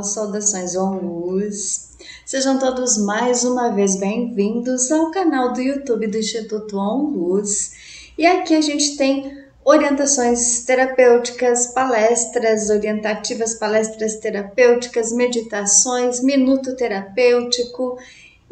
pessoal, saudações OnLuz. Sejam todos mais uma vez bem-vindos ao canal do YouTube do Instituto OnLuz. E aqui a gente tem orientações terapêuticas, palestras orientativas, palestras terapêuticas, meditações, minuto terapêutico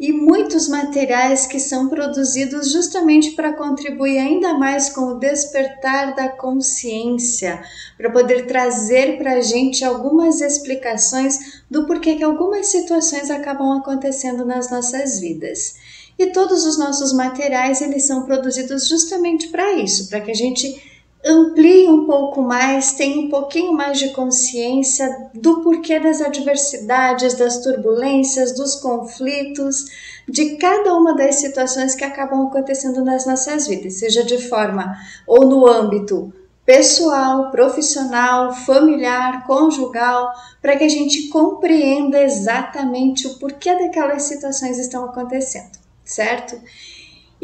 e muitos materiais que são produzidos justamente para contribuir ainda mais com o despertar da consciência, para poder trazer para a gente algumas explicações do porquê que algumas situações acabam acontecendo nas nossas vidas. E todos os nossos materiais, eles são produzidos justamente para isso, para que a gente amplie um pouco mais, tenha um pouquinho mais de consciência do porquê das adversidades, das turbulências, dos conflitos, de cada uma das situações que acabam acontecendo nas nossas vidas, seja de forma ou no âmbito pessoal, profissional, familiar, conjugal, para que a gente compreenda exatamente o porquê daquelas situações estão acontecendo, certo?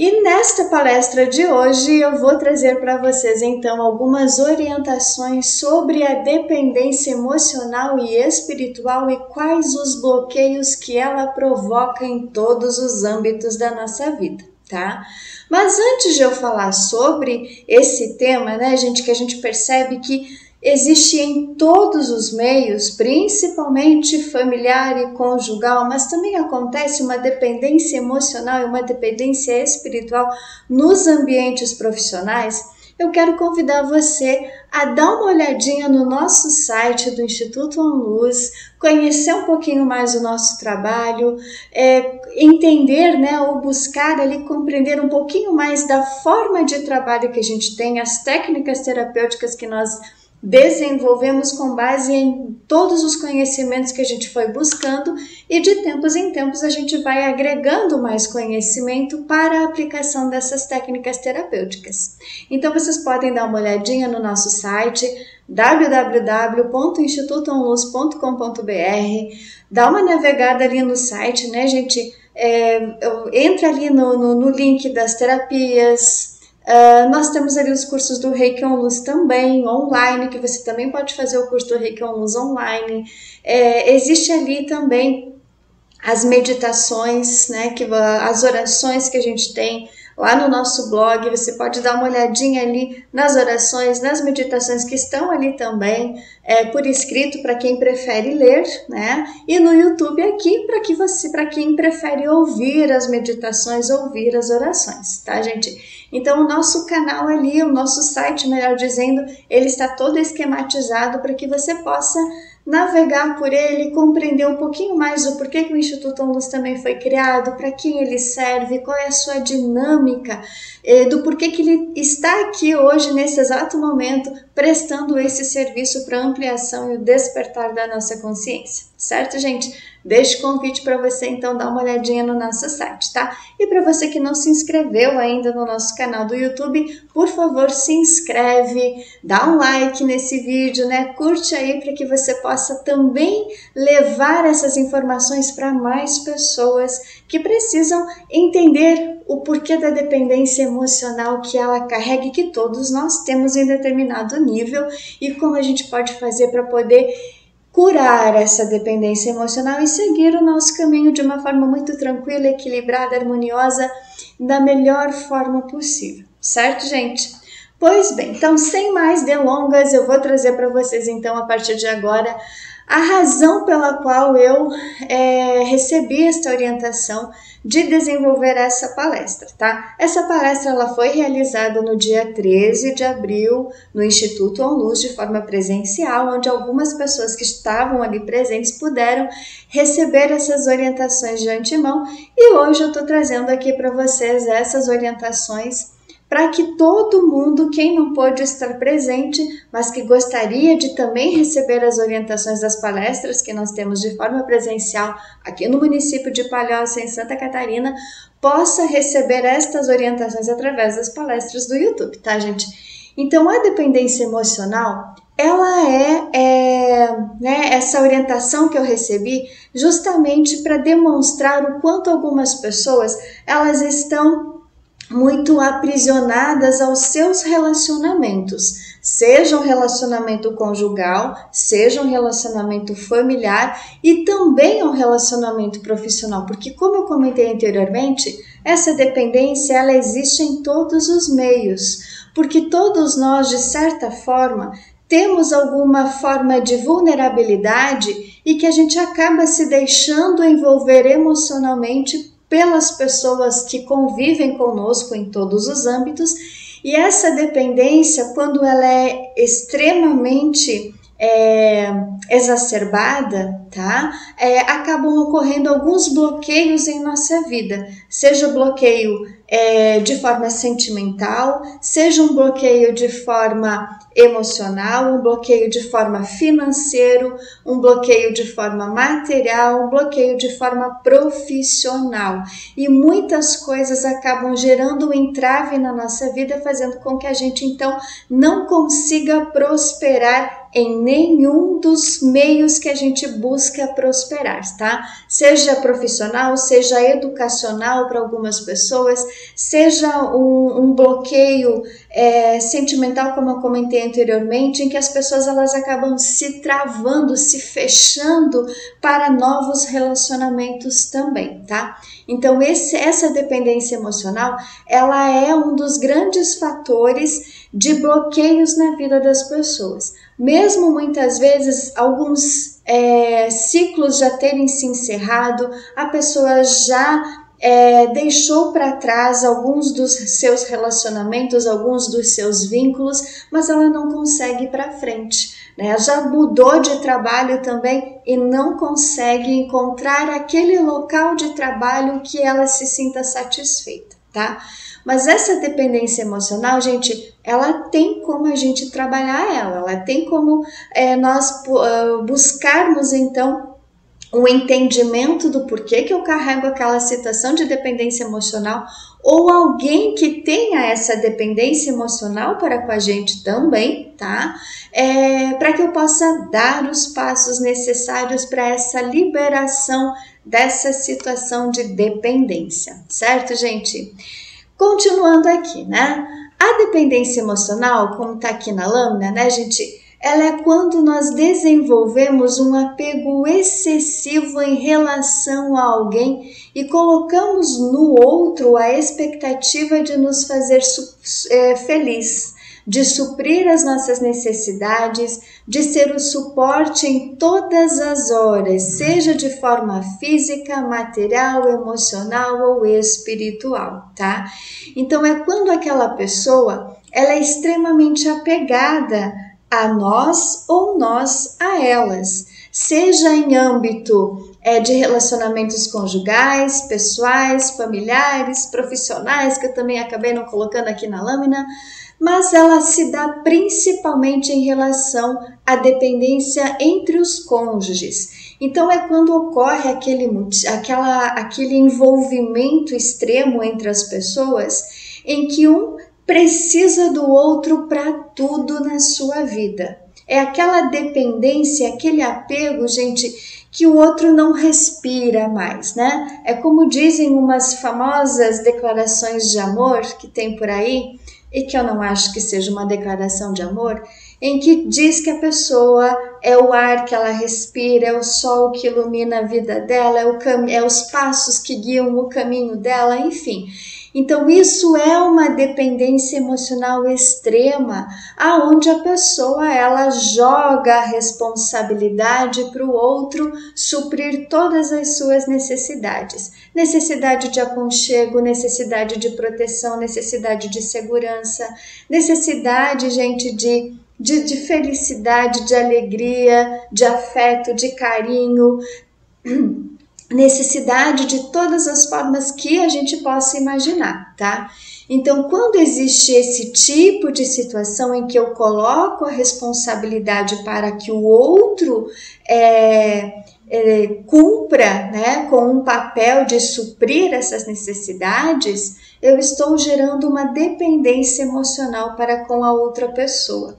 E nesta palestra de hoje eu vou trazer para vocês então algumas orientações sobre a dependência emocional e espiritual e quais os bloqueios que ela provoca em todos os âmbitos da nossa vida, tá? Mas antes de eu falar sobre esse tema, né, gente, que a gente percebe que existe em todos os meios, principalmente familiar e conjugal, mas também acontece uma dependência emocional e uma dependência espiritual nos ambientes profissionais. Eu quero convidar você a dar uma olhadinha no nosso site do Instituto OnLuz, conhecer um pouquinho mais o nosso trabalho, entender, né, ou buscar ali compreender um pouquinho mais da forma de trabalho que a gente tem, as técnicas terapêuticas que nós desenvolvemos com base em todos os conhecimentos que a gente foi buscando e de tempos em tempos a gente vai agregando mais conhecimento para a aplicação dessas técnicas terapêuticas. Então vocês podem dar uma olhadinha no nosso site www.institutoonluz.com.br, dá uma navegada ali no site, né, gente? Entra ali no link das terapias. Nós temos ali os cursos do Reiki OnLuz também, online, que você também pode fazer o curso do Reiki OnLuz online. Existe ali também as meditações, né, as orações que a gente tem lá no nosso blog. Você pode dar uma olhadinha ali nas orações, nas meditações que estão ali também, por escrito para quem prefere ler, né? E no YouTube aqui para quem prefere ouvir as meditações, ouvir as orações, tá, gente? Então o nosso canal ali, o nosso site, melhor dizendo, ele está todo esquematizado para que você possa navegar por ele, compreender um pouquinho mais do porquê que o Instituto OnLuz também foi criado, para quem ele serve, qual é a sua dinâmica, do porquê que ele está aqui hoje, nesse exato momento, prestando esse serviço para ampliação e o despertar da nossa consciência, certo, gente? Deixo o convite para você, então, dar uma olhadinha no nosso site, tá? E para você que não se inscreveu ainda no nosso canal do YouTube, por favor, se inscreve, dá um like nesse vídeo, né? Curte aí para que você possa também levar essas informações para mais pessoas que precisam entender o porquê da dependência emocional que ela carrega e que todos nós temos em determinado nível e como a gente pode fazer para poder curar essa dependência emocional e seguir o nosso caminho de uma forma muito tranquila, equilibrada, harmoniosa, da melhor forma possível, certo, gente? Pois bem, então sem mais delongas, eu vou trazer para vocês então a partir de agora a razão pela qual eu recebi esta orientação de desenvolver essa palestra, tá? Essa palestra ela foi realizada no dia 13 de abril no Instituto OnLuz de forma presencial, onde algumas pessoas que estavam ali presentes puderam receber essas orientações de antemão e hoje eu estou trazendo aqui para vocês essas orientações para que todo mundo, quem não pôde estar presente, mas que gostaria de também receber as orientações das palestras que nós temos de forma presencial aqui no município de Palhoça, em Santa Catarina, possa receber estas orientações através das palestras do YouTube, tá, gente? Então, a dependência emocional, ela né, essa orientação que eu recebi justamente para demonstrar o quanto algumas pessoas, elas estão muito aprisionadas aos seus relacionamentos, seja um relacionamento conjugal, seja um relacionamento familiar e também um relacionamento profissional, porque como eu comentei anteriormente, essa dependência ela existe em todos os meios, porque todos nós, de certa forma, temos alguma forma de vulnerabilidade e que a gente acaba se deixando envolver emocionalmente pelas pessoas que convivem conosco em todos os âmbitos, e essa dependência, quando ela é extremamente exacerbada, tá? Acabam ocorrendo alguns bloqueios em nossa vida, seja bloqueio de forma sentimental, seja um bloqueio de forma emocional, um bloqueio de forma financeiro, um bloqueio de forma material, um bloqueio de forma profissional. E muitas coisas acabam gerando um entrave na nossa vida, fazendo com que a gente então não consiga prosperar em nenhum dos meios que a gente busca prosperar, tá? Seja profissional, seja educacional para algumas pessoas, seja um bloqueio sentimental, como eu comentei anteriormente, em que as pessoas elas acabam se travando, se fechando para novos relacionamentos também, tá? Então essa dependência emocional, ela é um dos grandes fatores de bloqueios na vida das pessoas. Mesmo muitas vezes alguns ciclos já terem se encerrado, a pessoa já deixou para trás alguns dos seus relacionamentos, alguns dos seus vínculos, mas ela não consegue ir para frente, né? Já mudou de trabalho também e não consegue encontrar aquele local de trabalho que ela se sinta satisfeita, tá? Mas essa dependência emocional, gente, ela tem como a gente trabalhar ela tem como nós buscarmos então um entendimento do porquê que eu carrego aquela situação de dependência emocional, ou alguém que tenha essa dependência emocional para com a gente também, tá? Para que eu possa dar os passos necessários para essa liberação dessa situação de dependência, certo, gente? Continuando aqui, né? A dependência emocional, como está aqui na lâmina, né, gente? Ela é quando nós desenvolvemos um apego excessivo em relação a alguém e colocamos no outro a expectativa de nos fazer feliz, de suprir as nossas necessidades, de ser o suporte em todas as horas, seja de forma física, material, emocional ou espiritual, tá? Então é quando aquela pessoa ela é extremamente apegada a nós ou nós a elas, seja em âmbito de relacionamentos conjugais, pessoais, familiares, profissionais, que eu também acabei não colocando aqui na lâmina, mas ela se dá principalmente em relação à dependência entre os cônjuges. Então é quando ocorre aquele envolvimento extremo entre as pessoas, em que um precisa do outro para tudo na sua vida. É aquela dependência, aquele apego, gente, que o outro não respira mais, né? É como dizem umas famosas declarações de amor que tem por aí, e que eu não acho que seja uma declaração de amor, em que diz que a pessoa é o ar que ela respira, é o sol que ilumina a vida dela, é os passos que guiam o caminho dela, enfim. Então isso é uma dependência emocional extrema, aonde a pessoa ela joga a responsabilidade para o outro suprir todas as suas necessidades. Necessidade de aconchego, necessidade de proteção, necessidade de segurança, necessidade, gente, de felicidade, de alegria, de afeto, de carinho, necessidade de todas as formas que a gente possa imaginar, tá? Então, quando existe esse tipo de situação em que eu coloco a responsabilidade para que o outro cumpra, né, com um papel de suprir essas necessidades, eu estou gerando uma dependência emocional para com a outra pessoa.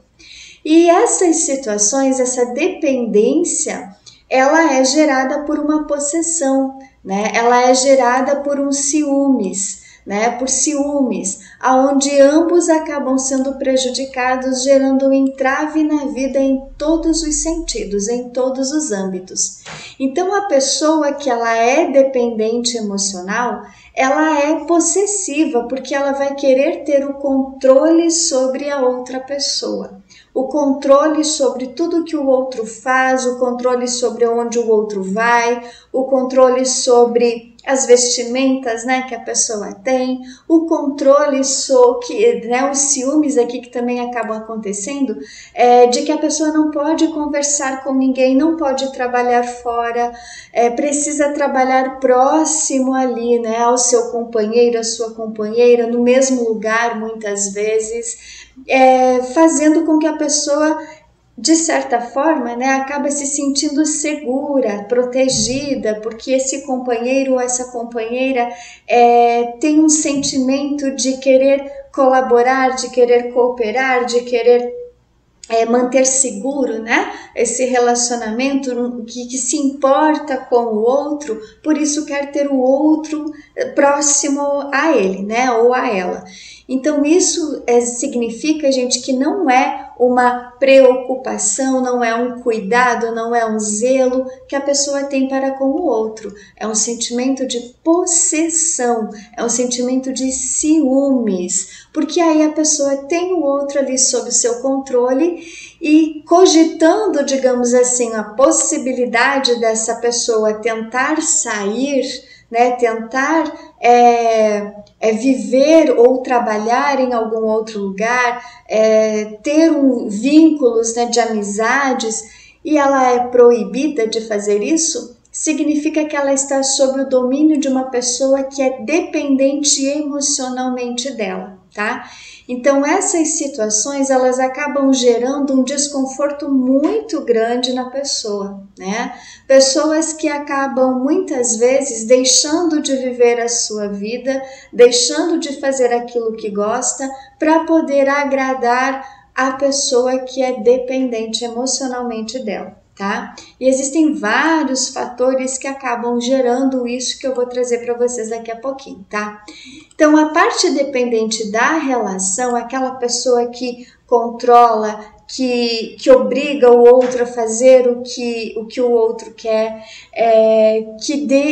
E essas situações, essa dependência, ela é gerada por uma possessão, né? Ela é gerada por um ciúmes, né, por ciúmes, aonde ambos acabam sendo prejudicados, gerando um entrave na vida em todos os sentidos, em todos os âmbitos. Então, a pessoa que ela é dependente emocional, ela é possessiva, porque ela vai querer ter o controle sobre a outra pessoa. O controle sobre tudo que o outro faz, o controle sobre onde o outro vai, o controle sobre as vestimentas, né, que a pessoa tem, o controle sobre, né, os ciúmes aqui que também acabam acontecendo, de que a pessoa não pode conversar com ninguém, não pode trabalhar fora, precisa trabalhar próximo ali, né, ao seu companheiro, à sua companheira, no mesmo lugar muitas vezes, fazendo com que a pessoa, de certa forma, né, acaba se sentindo segura, protegida, porque esse companheiro ou essa companheira tem um sentimento de querer colaborar, de querer cooperar, de querer manter seguro, né, esse relacionamento, que se importa com o outro, por isso quer ter o outro próximo a ele, né, ou a ela. Então isso significa, gente, que não é uma preocupação, não é um cuidado, não é um zelo que a pessoa tem para com o outro. É um sentimento de possessão, é um sentimento de ciúmes, porque aí a pessoa tem o outro ali sob o seu controle e cogitando, digamos assim, a possibilidade dessa pessoa tentar sair, né, tentar viver ou trabalhar em algum outro lugar, ter vínculos, né, de amizades, e ela é proibida de fazer isso, significa que ela está sob o domínio de uma pessoa que é dependente emocionalmente dela, tá? Então essas situações, elas acabam gerando um desconforto muito grande na pessoa, né? Pessoas que acabam muitas vezes deixando de viver a sua vida, deixando de fazer aquilo que gosta para poder agradar a pessoa que é dependente emocionalmente dela. Tá? E existem vários fatores que acabam gerando isso que eu vou trazer para vocês daqui a pouquinho, tá? Então, a parte dependente da relação, aquela pessoa que controla, que obriga o outro a fazer o que o outro quer,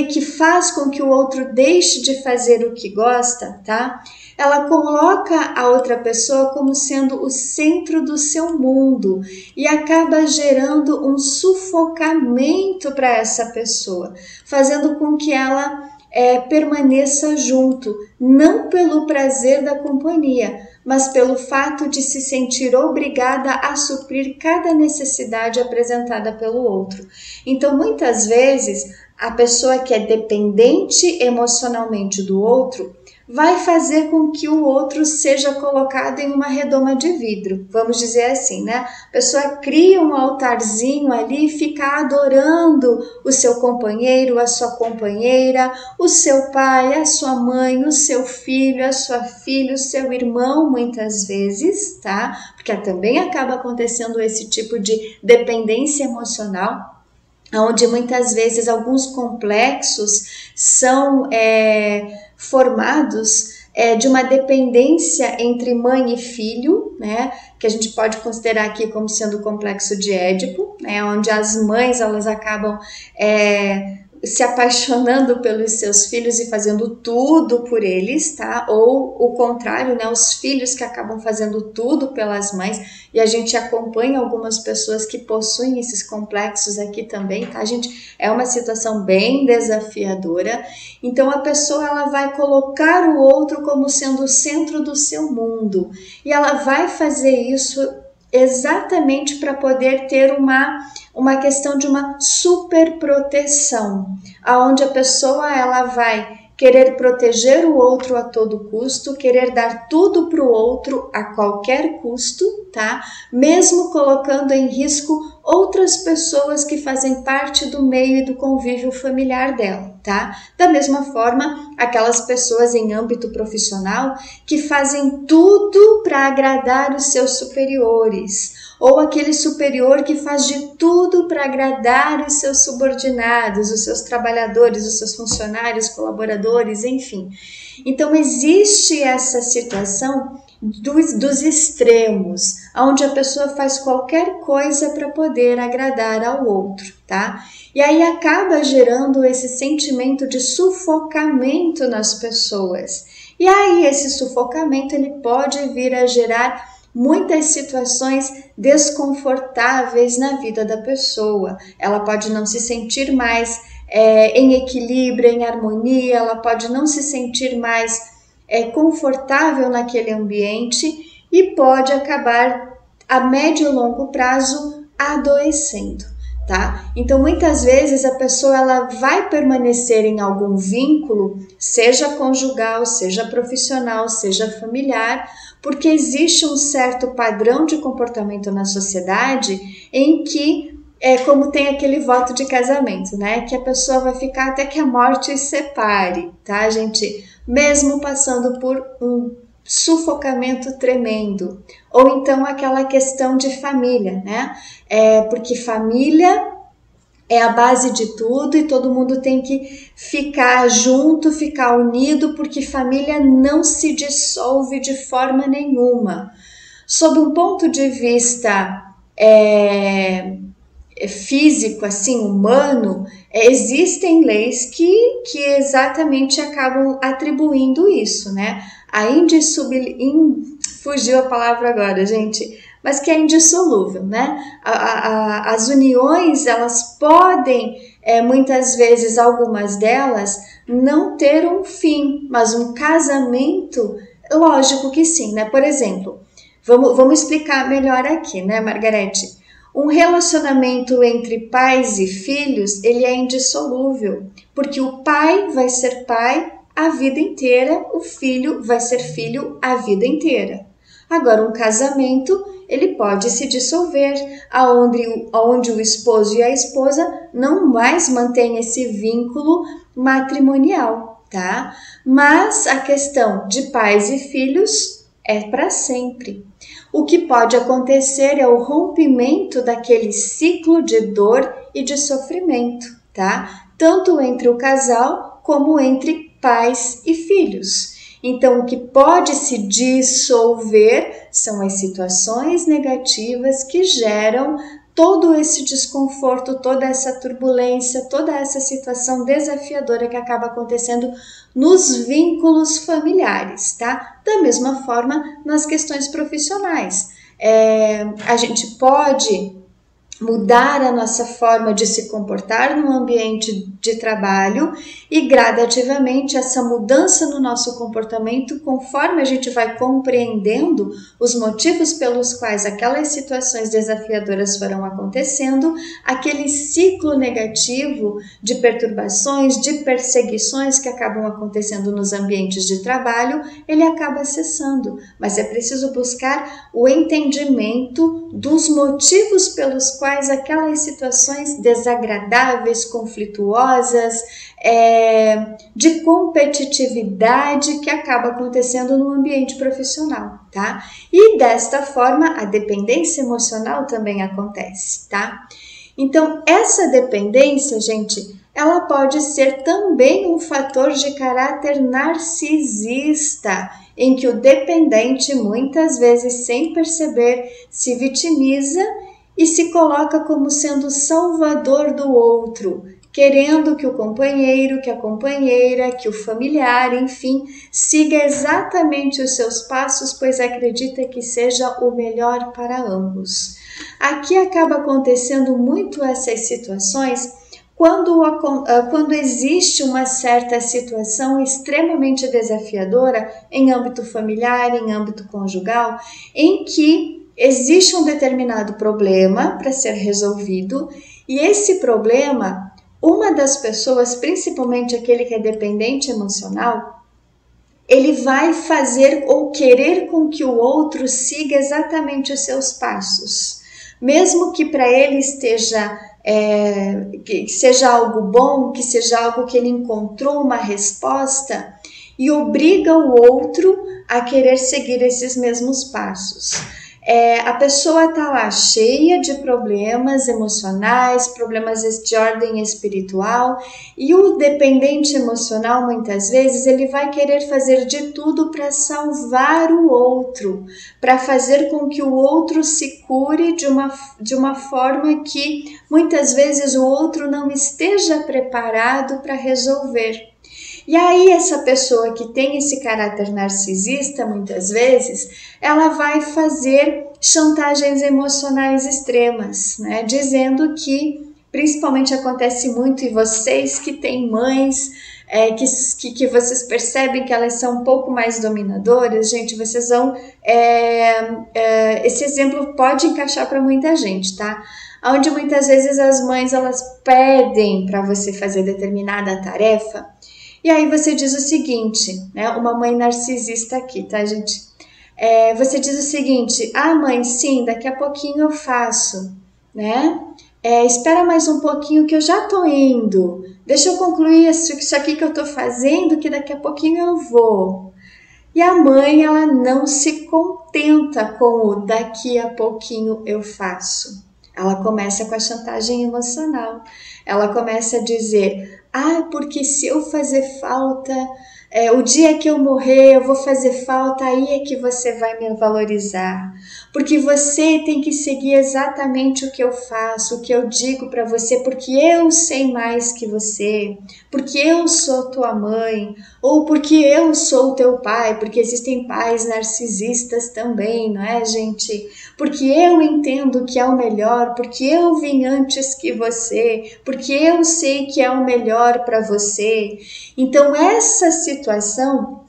que faz com que o outro deixe de fazer o que gosta, tá? Ela coloca a outra pessoa como sendo o centro do seu mundo e acaba gerando um sufocamento para essa pessoa, fazendo com que ela permaneça junto, não pelo prazer da companhia, mas pelo fato de se sentir obrigada a suprir cada necessidade apresentada pelo outro. Então, muitas vezes, a pessoa que é dependente emocionalmente do outro vai fazer com que o outro seja colocado em uma redoma de vidro, vamos dizer assim, né? A pessoa cria um altarzinho ali e fica adorando o seu companheiro, a sua companheira, o seu pai, a sua mãe, o seu filho, a sua filha, o seu irmão, muitas vezes, tá? Porque também acaba acontecendo esse tipo de dependência emocional, onde muitas vezes alguns complexos são formados de uma dependência entre mãe e filho, né, que a gente pode considerar aqui como sendo o complexo de Édipo, né, onde as mães elas acabam se apaixonando pelos seus filhos e fazendo tudo por eles, tá? Ou o contrário, né? Os filhos que acabam fazendo tudo pelas mães, e a gente acompanha algumas pessoas que possuem esses complexos aqui também, tá, gente? É uma situação bem desafiadora. Então a pessoa ela vai colocar o outro como sendo o centro do seu mundo, e ela vai fazer isso exatamente para poder ter uma questão de uma superproteção, aonde a pessoa ela vai querer proteger o outro a todo custo, querer dar tudo para o outro a qualquer custo, tá? Mesmo colocando em risco outras pessoas que fazem parte do meio e do convívio familiar dela, tá? Da mesma forma, aquelas pessoas em âmbito profissional que fazem tudo para agradar os seus superiores, ou aquele superior que faz de tudo para agradar os seus subordinados, os seus trabalhadores, os seus funcionários, colaboradores, enfim. Então existe essa situação dos extremos, onde a pessoa faz qualquer coisa para poder agradar ao outro, tá? E aí acaba gerando esse sentimento de sufocamento nas pessoas. E aí esse sufocamento ele pode vir a gerar muitas situações desconfortáveis na vida da pessoa. Ela pode não se sentir mais em equilíbrio, em harmonia, ela pode não se sentir mais confortável naquele ambiente e pode acabar a médio e longo prazo adoecendo, tá? Então muitas vezes a pessoa ela vai permanecer em algum vínculo, seja conjugal, seja profissional, seja familiar, porque existe um certo padrão de comportamento na sociedade em que como tem aquele voto de casamento, né? Que a pessoa vai ficar até que a morte os separe, tá, gente? Mesmo passando por um sufocamento tremendo. Ou então aquela questão de família, né? Porque família é a base de tudo e todo mundo tem que ficar junto, ficar unido, porque família não se dissolve de forma nenhuma. Sob um ponto de vista físico, assim, humano, existem leis que exatamente acabam atribuindo isso, né? Fugiu a palavra agora, gente, mas que é indissolúvel, né? As uniões, elas podem, muitas vezes, algumas delas, não ter um fim, mas um casamento, lógico que sim, né? Por exemplo, vamos explicar melhor aqui, né, Margarete? Um relacionamento entre pais e filhos, ele é indissolúvel, porque o pai vai ser pai a vida inteira, o filho vai ser filho a vida inteira. Agora, um casamento, ele pode se dissolver, onde o esposo e a esposa não mais mantêm esse vínculo matrimonial, tá? Mas a questão de pais e filhos é para sempre. O que pode acontecer é o rompimento daquele ciclo de dor e de sofrimento, tá? Tanto entre o casal como entre pais e filhos. Então, o que pode se dissolver são as situações negativas que geram todo esse desconforto, toda essa turbulência, toda essa situação desafiadora que acaba acontecendo nos vínculos familiares, tá? Da mesma forma, nas questões profissionais. A gente pode mudar a nossa forma de se comportar no ambiente de trabalho e gradativamente essa mudança no nosso comportamento, conforme a gente vai compreendendo os motivos pelos quais aquelas situações desafiadoras foram acontecendo, aquele ciclo negativo de perturbações, de perseguições que acabam acontecendo nos ambientes de trabalho, ele acaba cessando, mas é preciso buscar o entendimento dos motivos pelos quais aquelas situações desagradáveis, conflituosas, de competitividade que acaba acontecendo no ambiente profissional, tá? E desta forma, a dependência emocional também acontece, tá? Então, essa dependência, gente, ela pode ser também um fator de caráter narcisista, em que o dependente, muitas vezes, sem perceber, se vitimiza e se coloca como sendo salvador do outro, querendo que o companheiro, que a companheira, que o familiar, enfim, siga exatamente os seus passos, pois acredita que seja o melhor para ambos. Aqui acaba acontecendo muito essas situações quando existe uma certa situação extremamente desafiadora em âmbito familiar, em âmbito conjugal, em que existe um determinado problema para ser resolvido e esse problema, uma das pessoas, principalmente aquele que é dependente emocional, ele vai fazer ou querer com que o outro siga exatamente os seus passos. Mesmo que para ele que seja algo bom, que seja algo que ele encontrou uma resposta e obriga o outro a querer seguir esses mesmos passos. A pessoa tá lá cheia de problemas emocionais, problemas de ordem espiritual, e o dependente emocional, muitas vezes, ele vai querer fazer de tudo para salvar o outro, para fazer com que o outro se cure de uma forma que muitas vezes o outro não esteja preparado para resolver. E aí essa pessoa que tem esse caráter narcisista, muitas vezes, ela vai fazer chantagens emocionais extremas, né? Dizendo que, principalmente acontece muito em vocês que têm mães, que vocês percebem que elas são um pouco mais dominadoras, gente, vocês vão... esse exemplo pode encaixar para muita gente, tá? Onde muitas vezes as mães, elas pedem para você fazer determinada tarefa, e aí você diz o seguinte, né? Uma mãe narcisista aqui, tá, gente? Você diz o seguinte: ah, mãe, sim, daqui a pouquinho eu faço, né? Espera mais um pouquinho que eu já tô indo. Deixa eu concluir isso aqui que eu tô fazendo, que daqui a pouquinho eu vou. E a mãe, ela não se contenta com o daqui a pouquinho eu faço. Ela começa com a chantagem emocional. Ela começa a dizer: ah, porque se eu fazer falta, o dia que eu morrer, eu vou fazer falta, aí é que você vai me valorizar. Porque você tem que seguir exatamente o que eu faço, o que eu digo para você, porque eu sei mais que você, porque eu sou tua mãe, ou porque eu sou teu pai, porque existem pais narcisistas também, não é, gente? Porque eu entendo que é o melhor, porque eu vim antes que você, porque eu sei que é o melhor para você. Então, essa situação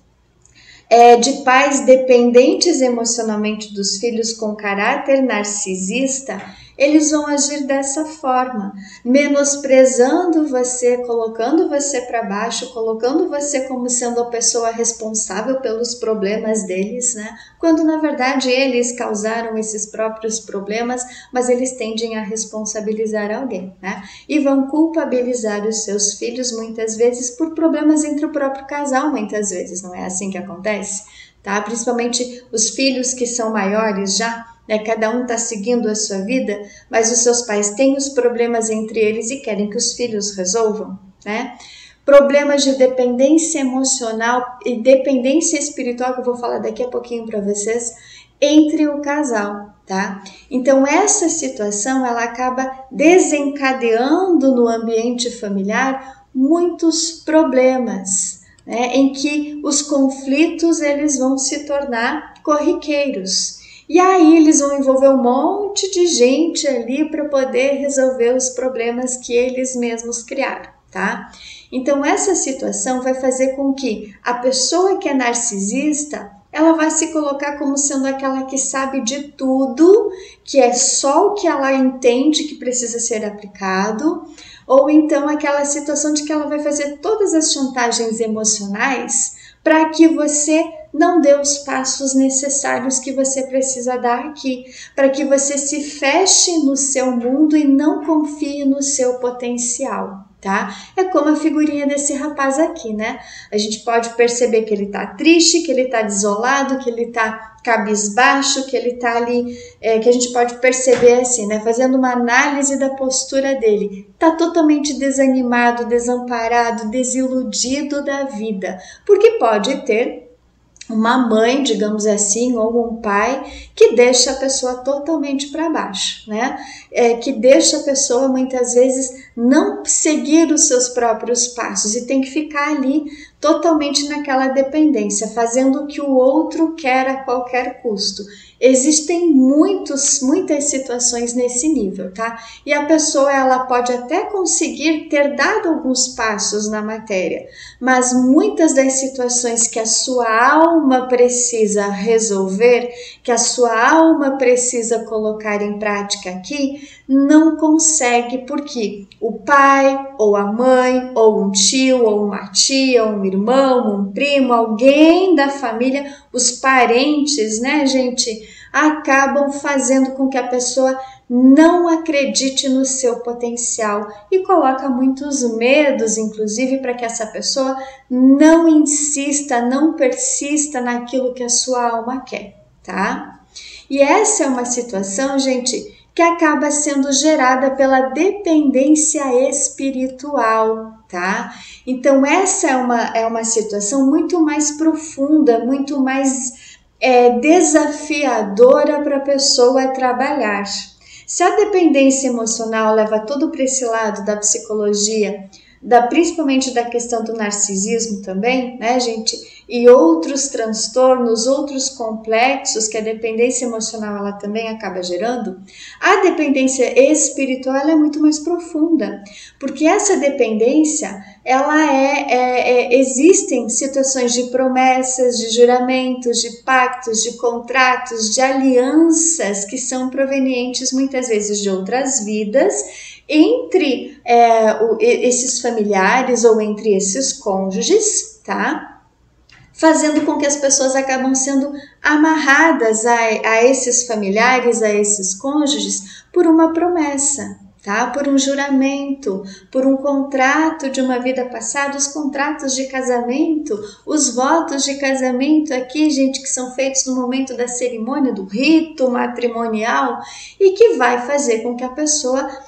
de pais dependentes emocionalmente dos filhos com caráter narcisista, eles vão agir dessa forma, menosprezando você, colocando você para baixo, colocando você como sendo a pessoa responsável pelos problemas deles, né? Quando na verdade eles causaram esses próprios problemas, mas eles tendem a responsabilizar alguém, né? E vão culpabilizar os seus filhos muitas vezes por problemas entre o próprio casal, muitas vezes, não é assim que acontece? Tá? Principalmente os filhos que são maiores já, né? Cada um está seguindo a sua vida, mas os seus pais têm os problemas entre eles e querem que os filhos resolvam, né? Problemas de dependência emocional e dependência espiritual, que eu vou falar daqui a pouquinho para vocês, entre o casal, tá? Então essa situação, ela acaba desencadeando no ambiente familiar muitos problemas, né? Em que os conflitos, eles vão se tornar corriqueiros. E aí eles vão envolver um monte de gente ali para poder resolver os problemas que eles mesmos criaram, tá? Então essa situação vai fazer com que a pessoa que é narcisista, ela vai se colocar como sendo aquela que sabe de tudo, que é só o que ela entende que precisa ser aplicado, ou então aquela situação de que ela vai fazer todas as chantagens emocionais para que você não dê os passos necessários que você precisa dar aqui, para que você se feche no seu mundo e não confie no seu potencial, tá? É como a figurinha desse rapaz aqui, né? A gente pode perceber que ele tá triste, que ele tá desolado, que ele tá cabisbaixo, que ele tá ali, que a gente pode perceber assim, né? Fazendo uma análise da postura dele. Tá totalmente desanimado, desamparado, desiludido da vida, porque pode ter uma mãe, digamos assim, ou um pai que deixa a pessoa totalmente para baixo, né? Que deixa a pessoa muitas vezes não seguir os seus próprios passos e tem que ficar ali totalmente naquela dependência, fazendo o que o outro quer a qualquer custo. Existem muitas situações nesse nível, tá? E a pessoa, ela pode até conseguir ter dado alguns passos na matéria, mas muitas das situações que a sua alma precisa resolver, que a sua alma precisa colocar em prática aqui, não consegue porque o pai, ou a mãe, ou um tio, ou uma tia, ou um irmão, um primo, alguém da família, os parentes, né, gente, acabam fazendo com que a pessoa não acredite no seu potencial e coloca muitos medos, inclusive, para que essa pessoa não insista, não persista naquilo que a sua alma quer, tá? E essa é uma situação, gente, que acaba sendo gerada pela dependência espiritual, tá? Então essa é uma situação muito mais profunda, muito mais desafiadora para a pessoa trabalhar. Se a dependência emocional leva tudo para esse lado da psicologia, principalmente da questão do narcisismo também, né, gente? E outros transtornos, outros complexos que a dependência emocional ela também acaba gerando, a dependência espiritual ela é muito mais profunda, porque essa dependência, existem situações de promessas, de juramentos, de pactos, de contratos, de alianças que são provenientes muitas vezes de outras vidas, entre esses familiares ou entre esses cônjuges, tá? Fazendo com que as pessoas acabam sendo amarradas a esses familiares, a esses cônjuges, por uma promessa, tá? Por um juramento, por um contrato de uma vida passada, os contratos de casamento, os votos de casamento aqui, gente, que são feitos no momento da cerimônia, do rito matrimonial, e que vai fazer com que a pessoa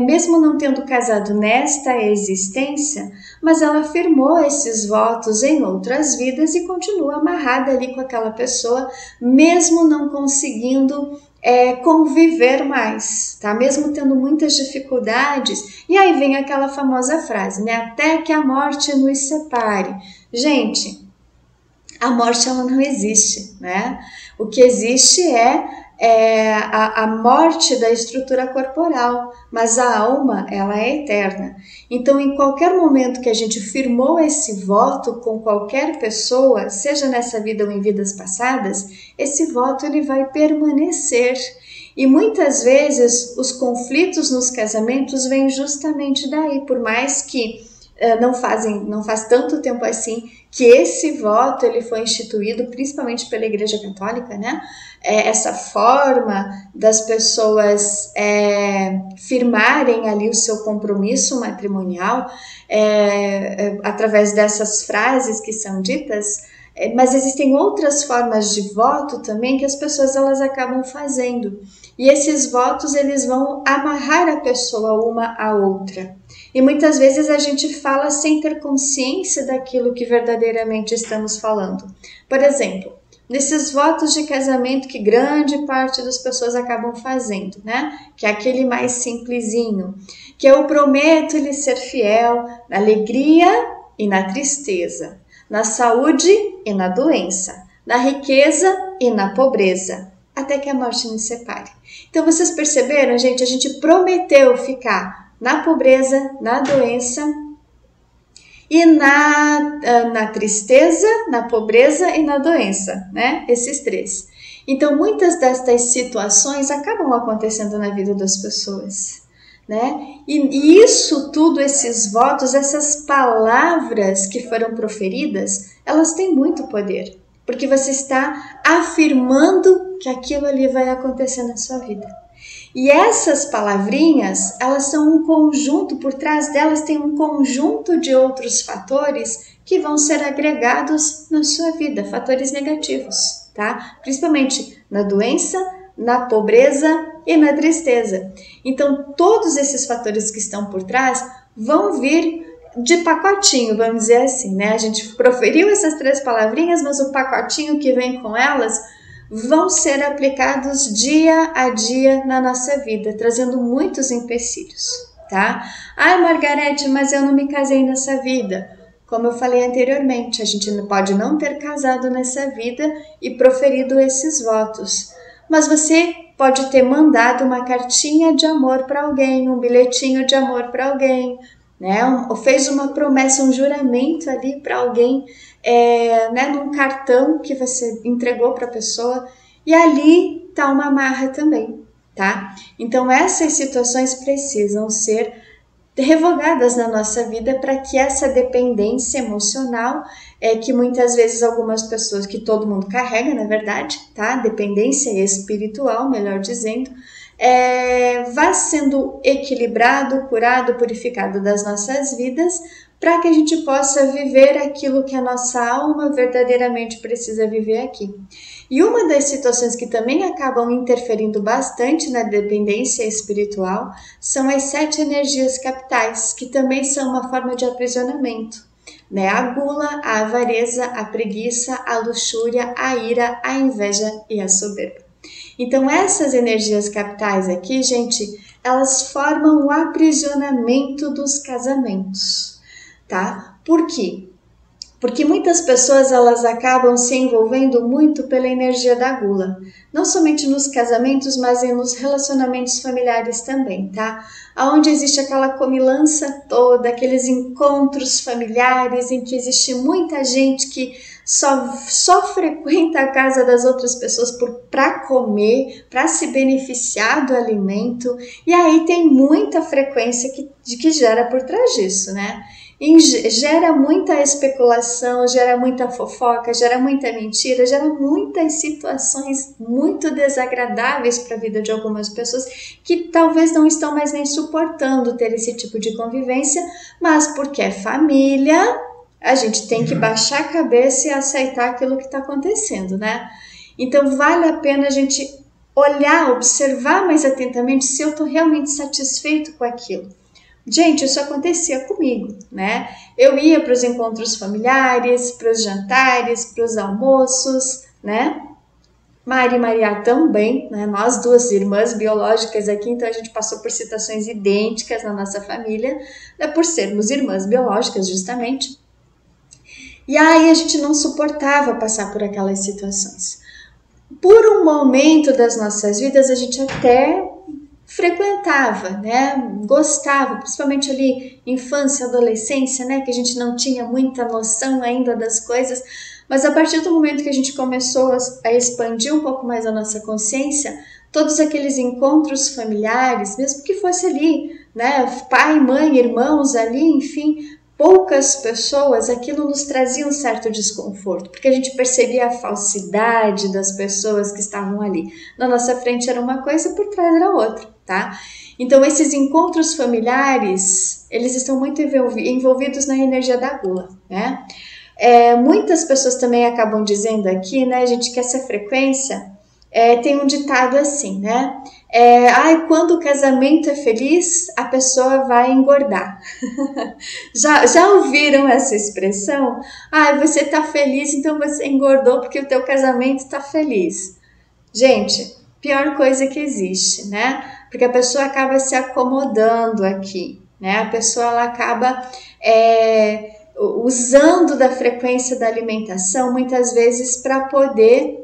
mesmo não tendo casado nesta existência, mas ela firmou esses votos em outras vidas e continua amarrada ali com aquela pessoa, mesmo não conseguindo conviver mais, tá? Mesmo tendo muitas dificuldades. E aí vem aquela famosa frase, né? Até que a morte nos separe. Gente, a morte ela não existe, né? O que existe é a morte da estrutura corporal, mas a alma ela é eterna. Então, em qualquer momento que a gente firmou esse voto com qualquer pessoa, seja nessa vida ou em vidas passadas, esse voto ele vai permanecer. E muitas vezes os conflitos nos casamentos vêm justamente daí, por mais que não faz tanto tempo assim que esse voto ele foi instituído principalmente pela Igreja Católica, né? Essa forma das pessoas firmarem ali o seu compromisso matrimonial através dessas frases que são ditas, mas existem outras formas de voto também que as pessoas elas acabam fazendo. E esses votos eles vão amarrar a pessoa uma à outra. E muitas vezes a gente fala sem ter consciência daquilo que verdadeiramente estamos falando. Por exemplo, nesses votos de casamento que grande parte das pessoas acabam fazendo, né? Que é aquele mais simplesinho, que eu prometo lhe ser fiel na alegria e na tristeza, na saúde e na doença, na riqueza e na pobreza, até que a morte nos separe. Então vocês perceberam, gente? A gente prometeu ficar na pobreza, na doença e na tristeza, na pobreza e na doença, né? Esses três. Então, muitas destas situações acabam acontecendo na vida das pessoas, né? E isso tudo, esses votos, essas palavras que foram proferidas, elas têm muito poder, porque você está afirmando que aquilo ali vai acontecer na sua vida. E essas palavrinhas, elas são um conjunto, por trás delas tem um conjunto de outros fatores que vão ser agregados na sua vida, fatores negativos, tá? Principalmente na doença, na pobreza e na tristeza. Então, todos esses fatores que estão por trás vão vir de pacotinho, vamos dizer assim, né? A gente proferiu essas três palavrinhas, mas o pacotinho que vem com elas vão ser aplicados dia a dia na nossa vida, trazendo muitos empecilhos, tá? Ai, Margarete, mas eu não me casei nessa vida. Como eu falei anteriormente, a gente pode não ter casado nessa vida e proferido esses votos, mas você pode ter mandado uma cartinha de amor para alguém, um bilhetinho de amor para alguém, né? Ou fez uma promessa, um juramento ali para alguém, né? Num cartão que você entregou para a pessoa, e ali tá uma amarra também, tá? Então essas situações precisam ser revogadas na nossa vida para que essa dependência emocional, que muitas vezes algumas pessoas, que todo mundo carrega, na verdade, tá? Dependência espiritual, melhor dizendo, vá sendo equilibrado, curado, purificado das nossas vidas, para que a gente possa viver aquilo que a nossa alma verdadeiramente precisa viver aqui. E uma das situações que também acabam interferindo bastante na dependência espiritual são as 7 energias capitais, que também são uma forma de aprisionamento, né? A gula, a avareza, a preguiça, a luxúria, a ira, a inveja e a soberba. Então essas energias capitais aqui, gente, elas formam o aprisionamento dos casamentos, tá? Por quê? Porque muitas pessoas elas acabam se envolvendo muito pela energia da gula, não somente nos casamentos, mas nos relacionamentos familiares também, tá? Onde existe aquela comilança toda, aqueles encontros familiares em que existe muita gente que só frequenta a casa das outras pessoas para comer, para se beneficiar do alimento, e aí tem muita frequência que gera por trás disso, né? E gera muita especulação, gera muita fofoca, gera muita mentira, gera muitas situações muito desagradáveis para a vida de algumas pessoas que talvez não estão mais nem suportando ter esse tipo de convivência, mas porque é família, a gente tem que baixar a cabeça e aceitar aquilo que está acontecendo, né? Então vale a pena a gente olhar, observar mais atentamente se eu estou realmente satisfeito com aquilo. Gente, isso acontecia comigo, né? Eu ia para os encontros familiares, para os jantares, para os almoços, né? Mari e Maria também, né? Nós duas irmãs biológicas aqui, então a gente passou por situações idênticas na nossa família, né? Por sermos irmãs biológicas, justamente. E aí a gente não suportava passar por aquelas situações. Por um momento das nossas vidas, a gente até frequentava, né? Gostava, principalmente ali infância, adolescência, né? Que a gente não tinha muita noção ainda das coisas, mas a partir do momento que a gente começou a expandir um pouco mais a nossa consciência, todos aqueles encontros familiares, mesmo que fosse ali, né? Pai, mãe, irmãos ali, enfim, poucas pessoas, aquilo nos trazia um certo desconforto, porque a gente percebia a falsidade das pessoas que estavam ali. Na nossa frente era uma coisa, por trás era outra, tá? Então esses encontros familiares, eles estão muito envolvidos na energia da gula, né? Muitas pessoas também acabam dizendo aqui, né, gente, que essa frequência tem um ditado assim, né? Quando o casamento é feliz, a pessoa vai engordar. Já ouviram essa expressão? Você tá feliz, então você engordou porque o teu casamento tá feliz. Gente, pior coisa que existe, né? Porque a pessoa acaba se acomodando aqui, né? A pessoa ela acaba usando da frequência da alimentação muitas vezes para poder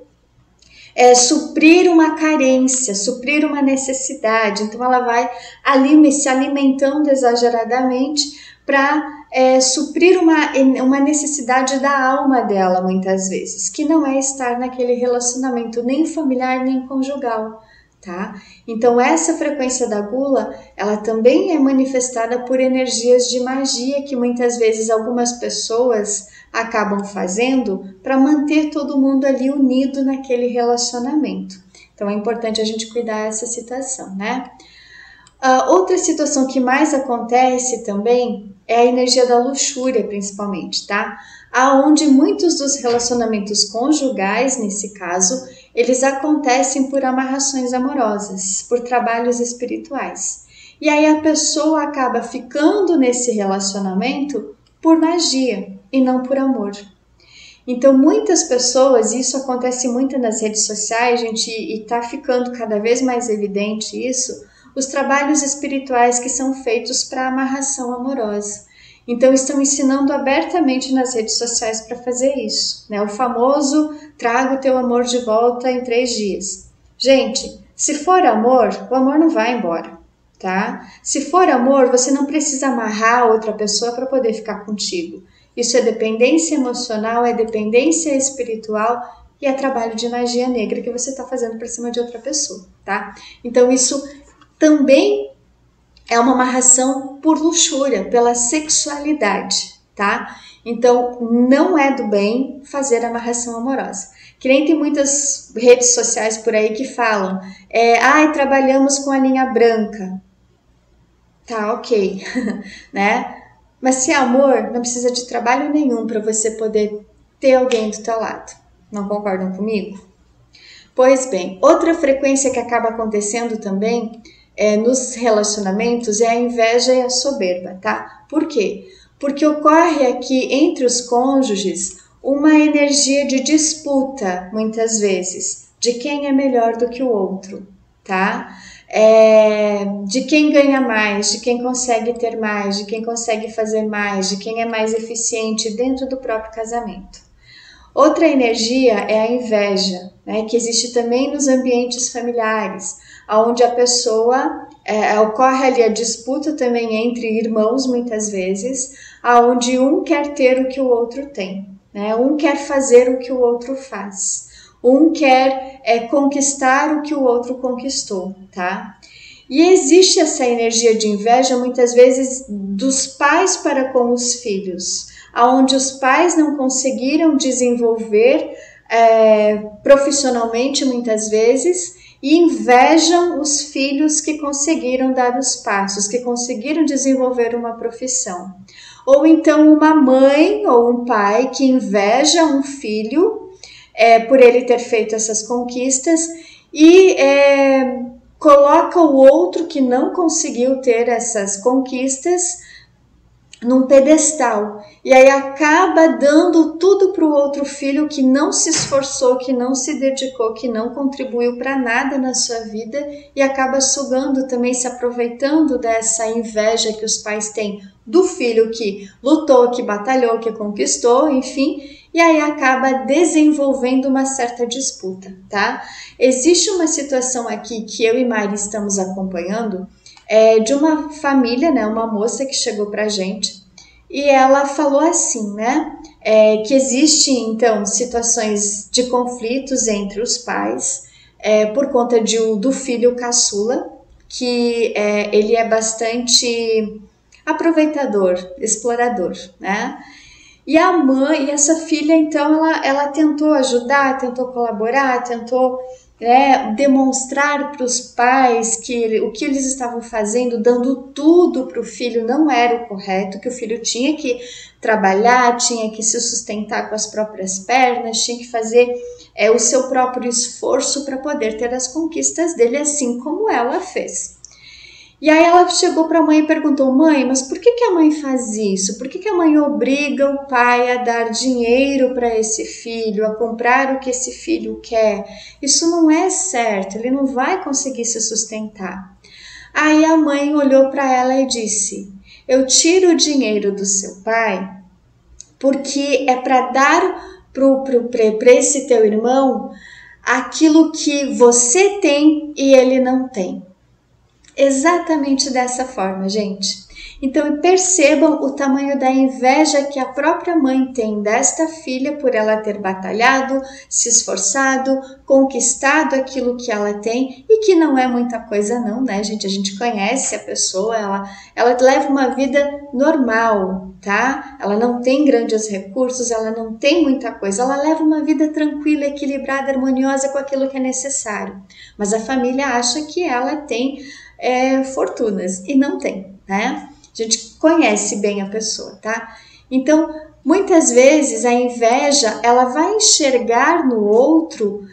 suprir uma carência, suprir uma necessidade. Então ela vai se alimentando exageradamente para suprir uma necessidade da alma dela, muitas vezes, que não é estar naquele relacionamento nem familiar nem conjugal, tá? Então essa frequência da gula, ela também é manifestada por energias de magia que muitas vezes algumas pessoas acabam fazendo para manter todo mundo ali unido naquele relacionamento. Então é importante a gente cuidar dessa situação, né? Outra situação que mais acontece também é a energia da luxúria, principalmente, tá? Aonde muitos dos relacionamentos conjugais, nesse caso, eles acontecem por amarrações amorosas, por trabalhos espirituais. E aí a pessoa acaba ficando nesse relacionamento por magia e não por amor. Então muitas pessoas, isso acontece muito nas redes sociais, gente, e tá ficando cada vez mais evidente isso, os trabalhos espirituais que são feitos para amarração amorosa. Então estão ensinando abertamente nas redes sociais para fazer isso, né? O famoso traga o teu amor de volta em 3 dias. Gente, se for amor, o amor não vai embora, tá? Se for amor, você não precisa amarrar outra pessoa para poder ficar contigo. Isso é dependência emocional, é dependência espiritual e é trabalho de magia negra que você está fazendo por cima de outra pessoa, tá? Então isso também é uma amarração por luxúria, pela sexualidade, tá? Então, não é do bem fazer amarração amorosa. Que nem tem muitas redes sociais por aí que falam, trabalhamos com a linha branca. Tá, ok, né? Mas se é amor, não precisa de trabalho nenhum para você poder ter alguém do teu lado. Não concordam comigo? Pois bem, outra frequência que acaba acontecendo também nos relacionamentos é a inveja e a soberba, tá? Por quê? Porque ocorre aqui entre os cônjuges uma energia de disputa, muitas vezes, de quem é melhor do que o outro, tá? De quem ganha mais, de quem consegue ter mais, de quem consegue fazer mais, de quem é mais eficiente dentro do próprio casamento. Outra energia é a inveja, né, que existe também nos ambientes familiares, onde a pessoa ocorre ali a disputa também entre irmãos, muitas vezes, onde um quer ter o que o outro tem, né, um quer fazer o que o outro faz, um quer conquistar o que o outro conquistou, tá? E existe essa energia de inveja muitas vezes dos pais para com os filhos, onde os pais não conseguiram desenvolver profissionalmente muitas vezes e invejam os filhos que conseguiram dar os passos, que conseguiram desenvolver uma profissão. Ou então uma mãe ou um pai que inveja um filho por ele ter feito essas conquistas e coloca o outro que não conseguiu ter essas conquistas num pedestal, e aí acaba dando tudo para o outro filho que não se esforçou, que não se dedicou, que não contribuiu para nada na sua vida, e acaba sugando também, se aproveitando dessa inveja que os pais têm do filho que lutou, que batalhou, que conquistou, enfim, e aí acaba desenvolvendo uma certa disputa, tá? Existe uma situação aqui que eu e Mari estamos acompanhando, de uma família, né, uma moça que chegou pra gente e ela falou assim, né, que existe então situações de conflitos entre os pais por conta do filho caçula, que ele é bastante aproveitador, explorador, né, e a mãe, e essa filha então ela tentou ajudar, tentou colaborar, tentou demonstrar para os pais que o que eles estavam fazendo, dando tudo para o filho, não era o correto, que o filho tinha que trabalhar, tinha que se sustentar com as próprias pernas, tinha que fazer o seu próprio esforço para poder ter as conquistas dele, assim como ela fez. E aí ela chegou para a mãe e perguntou: mãe, mas por que a mãe faz isso? Por que a mãe obriga o pai a dar dinheiro para esse filho, a comprar o que esse filho quer? Isso não é certo, ele não vai conseguir se sustentar. Aí a mãe olhou para ela e disse: eu tiro o dinheiro do seu pai porque é para dar para esse teu irmão aquilo que você tem e ele não tem. Exatamente dessa forma, gente. Então percebam o tamanho da inveja que a própria mãe tem desta filha por ela ter batalhado, se esforçado, conquistado aquilo que ela tem e que não é muita coisa não, né, gente? A gente conhece a pessoa, ela leva uma vida normal, tá? Ela não tem grandes recursos, ela não tem muita coisa, ela leva uma vida tranquila, equilibrada, harmoniosa com aquilo que é necessário. Mas a família acha que ela tem fortunas e não tem, né? A gente conhece bem a pessoa, tá? Então, muitas vezes a inveja, ela vai enxergar no outro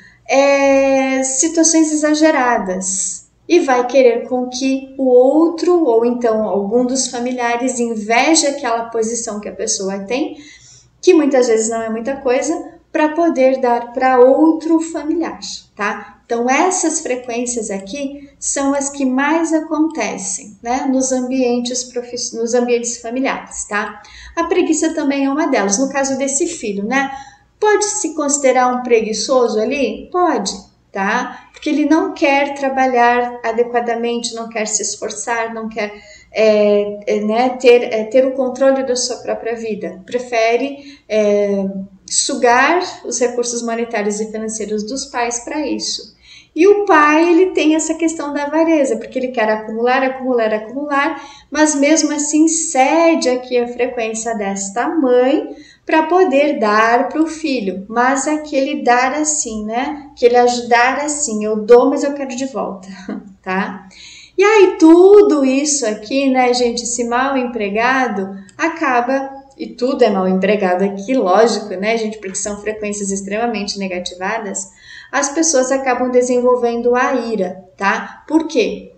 situações exageradas e vai querer com que o outro, ou então algum dos familiares, inveje aquela posição que a pessoa tem, que muitas vezes não é muita coisa, para poder dar para outro familiar, tá? Então essas frequências aqui são as que mais acontecem, né, nos ambientes familiares, tá? A preguiça também é uma delas. No caso desse filho, né, pode se considerar um preguiçoso ali? Pode, tá? Porque ele não quer trabalhar adequadamente, não quer se esforçar, não quer ter o controle da sua própria vida. Prefere sugar os recursos monetários e financeiros dos pais para isso. E o pai, ele tem essa questão da avareza, porque ele quer acumular, acumular, acumular, mas mesmo assim cede aqui a frequência desta mãe para poder dar para o filho, mas aquele dar assim, né? Aquele ajudar assim, eu dou, mas eu quero de volta, tá? E aí tudo isso aqui, né, gente, esse mal empregado acaba, e tudo é mal empregado aqui, lógico, né, gente, porque são frequências extremamente negativadas, as pessoas acabam desenvolvendo a ira, tá? Por quê?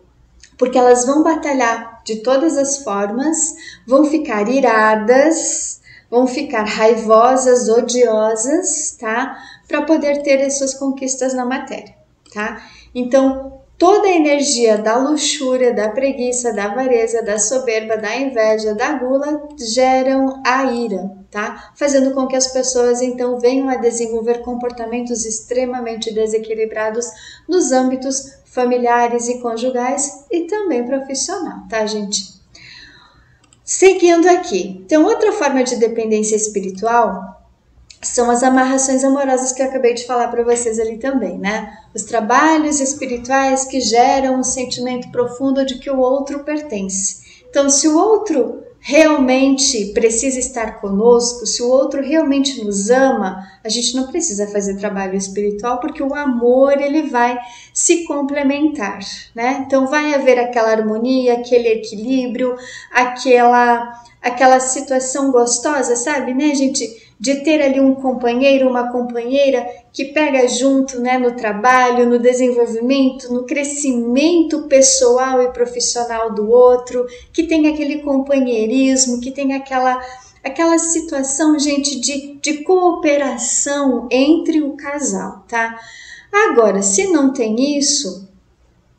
Porque elas vão batalhar de todas as formas, vão ficar iradas, vão ficar raivosas, odiosas, tá? Para poder ter as suas conquistas na matéria, tá? Então, toda a energia da luxúria, da preguiça, da avareza, da soberba, da inveja, da gula geram a ira, tá? Fazendo com que as pessoas então venham a desenvolver comportamentos extremamente desequilibrados nos âmbitos familiares e conjugais e também profissional, tá, gente? Seguindo aqui, então outra forma de dependência espiritual são as amarrações amorosas que eu acabei de falar para vocês ali também, né? Os trabalhos espirituais que geram um sentimento profundo de que o outro pertence. Então, se o outro realmente precisa estar conosco, se o outro realmente nos ama, a gente não precisa fazer trabalho espiritual, porque o amor ele vai se complementar, né? Então vai haver aquela harmonia, aquele equilíbrio, aquela situação gostosa, sabe, né, gente? De ter ali um companheiro, uma companheira que pega junto, né, no trabalho, no desenvolvimento, no crescimento pessoal e profissional do outro, que tem aquele companheirismo, que tem aquela situação, gente, de cooperação entre o casal, tá? Agora, se não tem isso,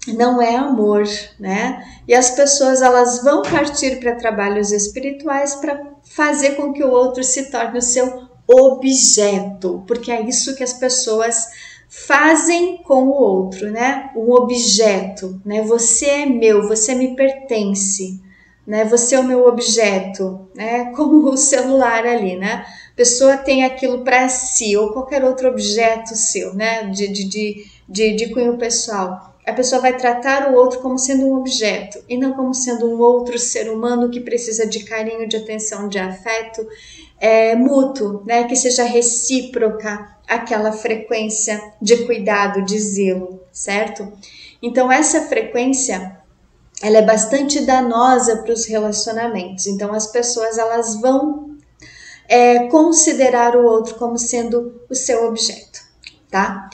não é amor, né? E as pessoas elas vão partir para trabalhos espirituais para fazer com que o outro se torne o seu objeto, porque é isso que as pessoas fazem com o outro, né? Um objeto, né? Você é meu, você me pertence, né? Você é o meu objeto, né? Como o celular ali, né? A pessoa tem aquilo para si ou qualquer outro objeto seu, né? De cunho pessoal. A pessoa vai tratar o outro como sendo um objeto e não como sendo um outro ser humano que precisa de carinho, de atenção, de afeto mútuo, né? Que seja recíproca aquela frequência de cuidado, de zelo, certo? Então essa frequência ela é bastante danosa para os relacionamentos. Então as pessoas elas vão considerar o outro como sendo o seu objeto, tá?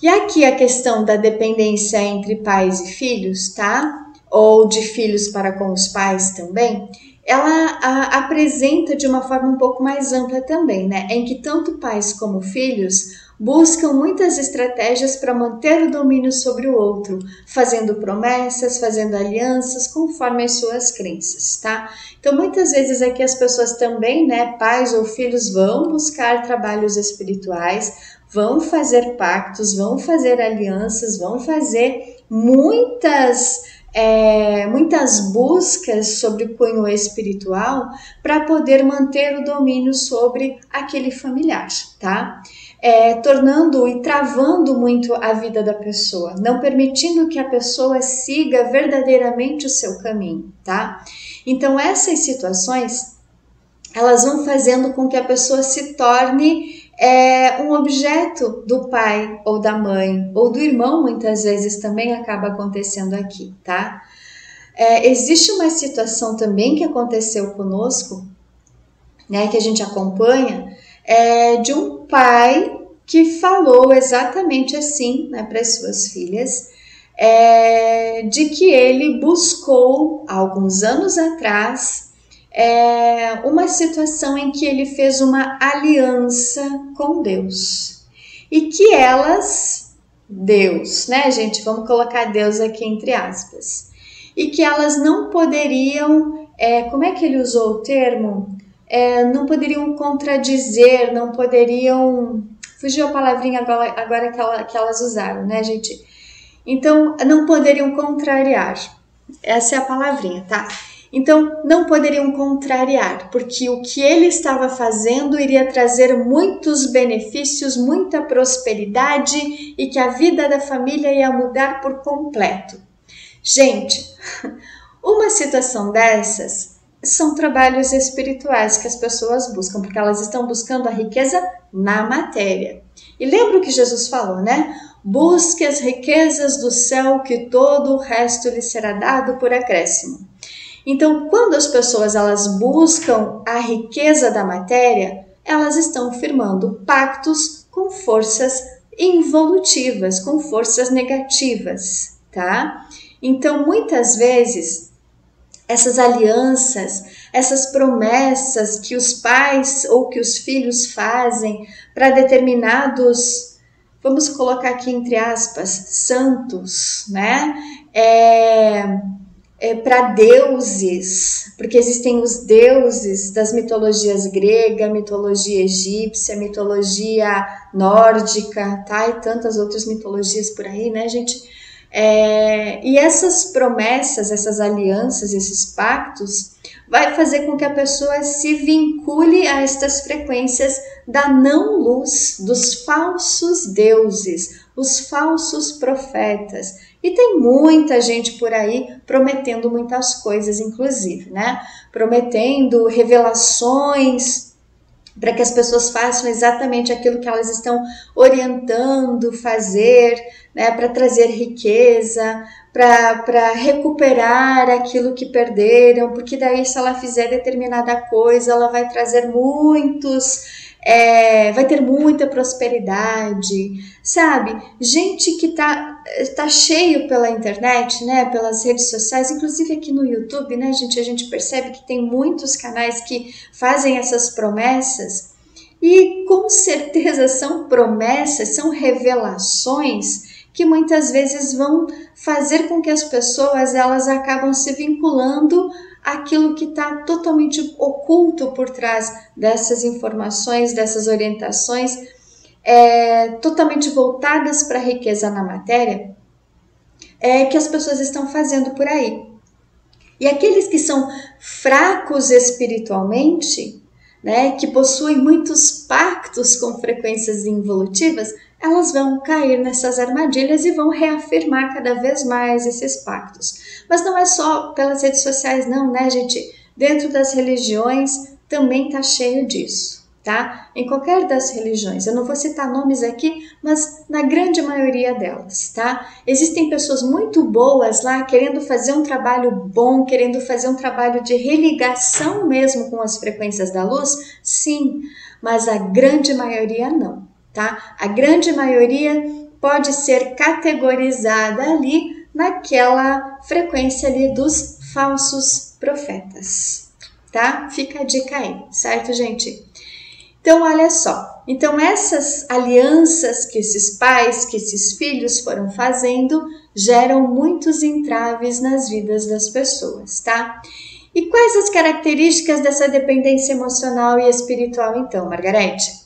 E aqui a questão da dependência entre pais e filhos, tá? Ou de filhos para com os pais também, ela apresenta de uma forma um pouco mais ampla também, né? Em que tanto pais como filhos buscam muitas estratégias para manter o domínio sobre o outro, fazendo promessas, fazendo alianças, conforme as suas crenças, tá? Então, muitas vezes aqui as pessoas também, né, pais ou filhos vão buscar trabalhos espirituais, vão fazer pactos, vão fazer alianças, vão fazer muitas buscas sobre o cunho espiritual para poder manter o domínio sobre aquele familiar, tá? Tornando e travando muito a vida da pessoa, não permitindo que a pessoa siga verdadeiramente o seu caminho, tá? Então essas situações, elas vão fazendo com que a pessoa se torne um objeto do pai ou da mãe ou do irmão, muitas vezes também acaba acontecendo aqui, tá? Existe uma situação também que aconteceu conosco, né, que a gente acompanha, de um pai que falou exatamente assim, né, para as suas filhas, de que ele buscou, há alguns anos atrás, uma situação em que ele fez uma aliança com Deus e que Deus, né, gente, vamos colocar Deus aqui entre aspas, e que elas não poderiam, como é que ele usou o termo? Não poderiam contradizer, não poderiam, fugiu a palavrinha agora que elas usaram, né, gente? Então, não poderiam contrariar, essa é a palavrinha, tá? Então, não poderiam contrariar, porque o que ele estava fazendo iria trazer muitos benefícios, muita prosperidade e que a vida da família ia mudar por completo. Gente, uma situação dessas são trabalhos espirituais que as pessoas buscam, porque elas estão buscando a riqueza na matéria. E lembra o que Jesus falou, né? Busque as riquezas do céu, que todo o resto lhe será dado por acréscimo. Então, quando as pessoas elas buscam a riqueza da matéria, elas estão firmando pactos com forças involutivas, com forças negativas, tá? Então, muitas vezes, essas alianças, essas promessas que os pais ou que os filhos fazem para determinados, vamos colocar aqui entre aspas, santos, né? Para deuses, porque existem os deuses das mitologias grega, mitologia egípcia, mitologia nórdica, tá? E tantas outras mitologias por aí, né, gente? E essas promessas, essas alianças, esses pactos, vai fazer com que a pessoa se vincule a estas frequências da não-luz, dos falsos deuses, os falsos profetas. E tem muita gente por aí prometendo muitas coisas, inclusive, né? Prometendo revelações para que as pessoas façam exatamente aquilo que elas estão orientando fazer, né, para trazer riqueza, para recuperar aquilo que perderam, porque daí se ela fizer determinada coisa, ela vai trazer vai ter muita prosperidade, sabe? Gente que tá cheio pela internet, né? Pelas redes sociais, inclusive aqui no YouTube, né, gente? A gente percebe que tem muitos canais que fazem essas promessas e com certeza são promessas, são revelações que muitas vezes vão fazer com que as pessoas elas acabam se vinculando aquilo que está totalmente oculto por trás dessas informações, dessas orientações, totalmente voltadas para a riqueza na matéria, que as pessoas estão fazendo por aí. E aqueles que são fracos espiritualmente, né, que possuem muitos pactos com frequências involutivas, elas vão cair nessas armadilhas e vão reafirmar cada vez mais esses pactos. Mas não é só pelas redes sociais não, né, gente? Dentro das religiões também tá cheio disso, tá? Em qualquer das religiões, eu não vou citar nomes aqui, mas na grande maioria delas, tá? Existem pessoas muito boas lá querendo fazer um trabalho bom, querendo fazer um trabalho de religação mesmo com as frequências da luz, sim, mas a grande maioria não. Tá? A grande maioria pode ser categorizada ali naquela frequência ali dos falsos profetas, tá? Fica a dica aí, certo, gente? Então, olha só. Então, essas alianças que esses pais, que esses filhos foram fazendo, geram muitos entraves nas vidas das pessoas, tá? E quais as características dessa dependência emocional e espiritual, então, Margarete?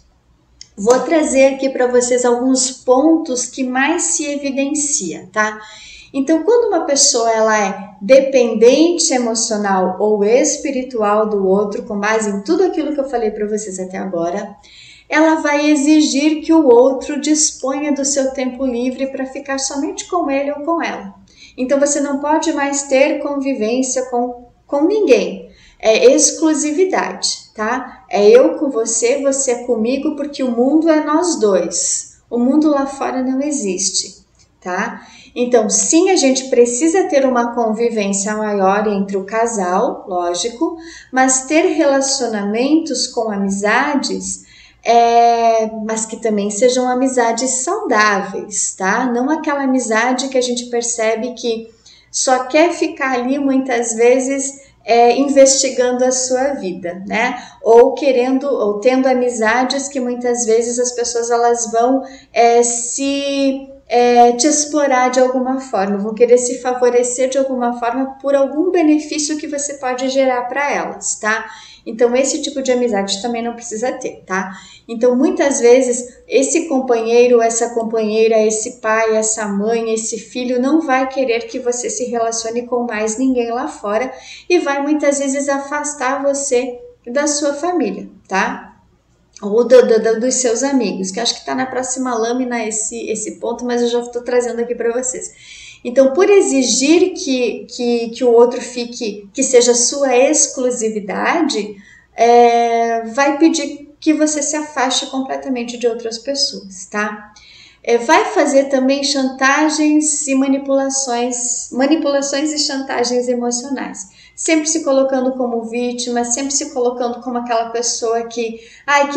Vou trazer aqui para vocês alguns pontos que mais se evidencia, tá? Então, quando uma pessoa ela é dependente emocional ou espiritual do outro, com base em tudo aquilo que eu falei para vocês até agora, ela vai exigir que o outro disponha do seu tempo livre para ficar somente com ele ou com ela. Então, você não pode mais ter convivência com ninguém. É exclusividade, tá? É eu com você, você comigo, porque o mundo é nós dois. O mundo lá fora não existe, tá? Então, sim, a gente precisa ter uma convivência maior entre o casal, lógico, mas ter relacionamentos com amizades, mas que também sejam amizades saudáveis, tá? Não aquela amizade que a gente percebe que só quer ficar ali muitas vezes investigando a sua vida, né? Ou tendo amizades que muitas vezes as pessoas elas vão te explorar de alguma forma, vão querer se favorecer de alguma forma por algum benefício que você pode gerar para elas, tá? Então, esse tipo de amizade também não precisa ter, tá? Então, muitas vezes, esse companheiro, essa companheira, esse pai, essa mãe, esse filho não vai querer que você se relacione com mais ninguém lá fora e vai muitas vezes afastar você da sua família, tá? Ou dos seus amigos, que acho que está na próxima lâmina esse ponto, mas eu já estou trazendo aqui para vocês. Então, por exigir que o outro fique, que seja sua exclusividade, vai pedir que você se afaste completamente de outras pessoas, tá? Vai fazer também chantagens e manipulações e chantagens emocionais. sempre se colocando como vítima, sempre se colocando como aquela pessoa que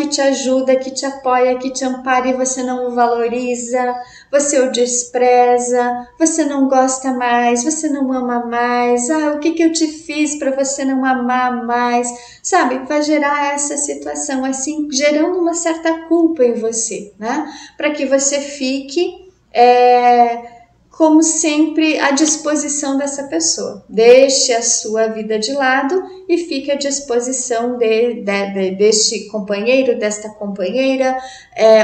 te ajuda, que te apoia, que te ampara e você não o valoriza, você o despreza, você não gosta mais, você não ama mais, o que eu te fiz para você não amar mais, sabe? Vai gerar essa situação assim, gerando uma certa culpa em você, né? Para que você fique como sempre, à disposição dessa pessoa. Deixe a sua vida de lado e fique à disposição deste companheiro, desta companheira,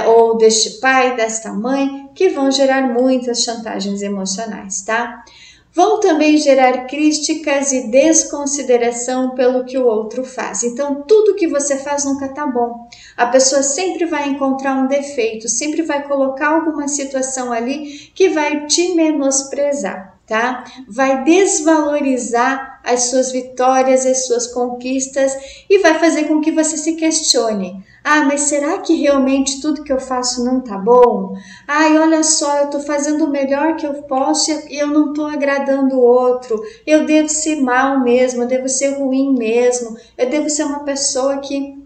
ou deste pai, desta mãe, que vão gerar muitas chantagens emocionais, tá? Vão também gerar críticas e desconsideração pelo que o outro faz. Então, tudo que você faz nunca tá bom. A pessoa sempre vai encontrar um defeito, sempre vai colocar alguma situação ali que vai te menosprezar, tá? Vai desvalorizar as suas vitórias, as suas conquistas e vai fazer com que você se questione. Mas será que realmente tudo que eu faço não tá bom? Olha só, eu tô fazendo o melhor que eu posso e eu não tô agradando o outro. Eu devo ser mal mesmo, eu devo ser ruim mesmo. Eu devo ser uma pessoa que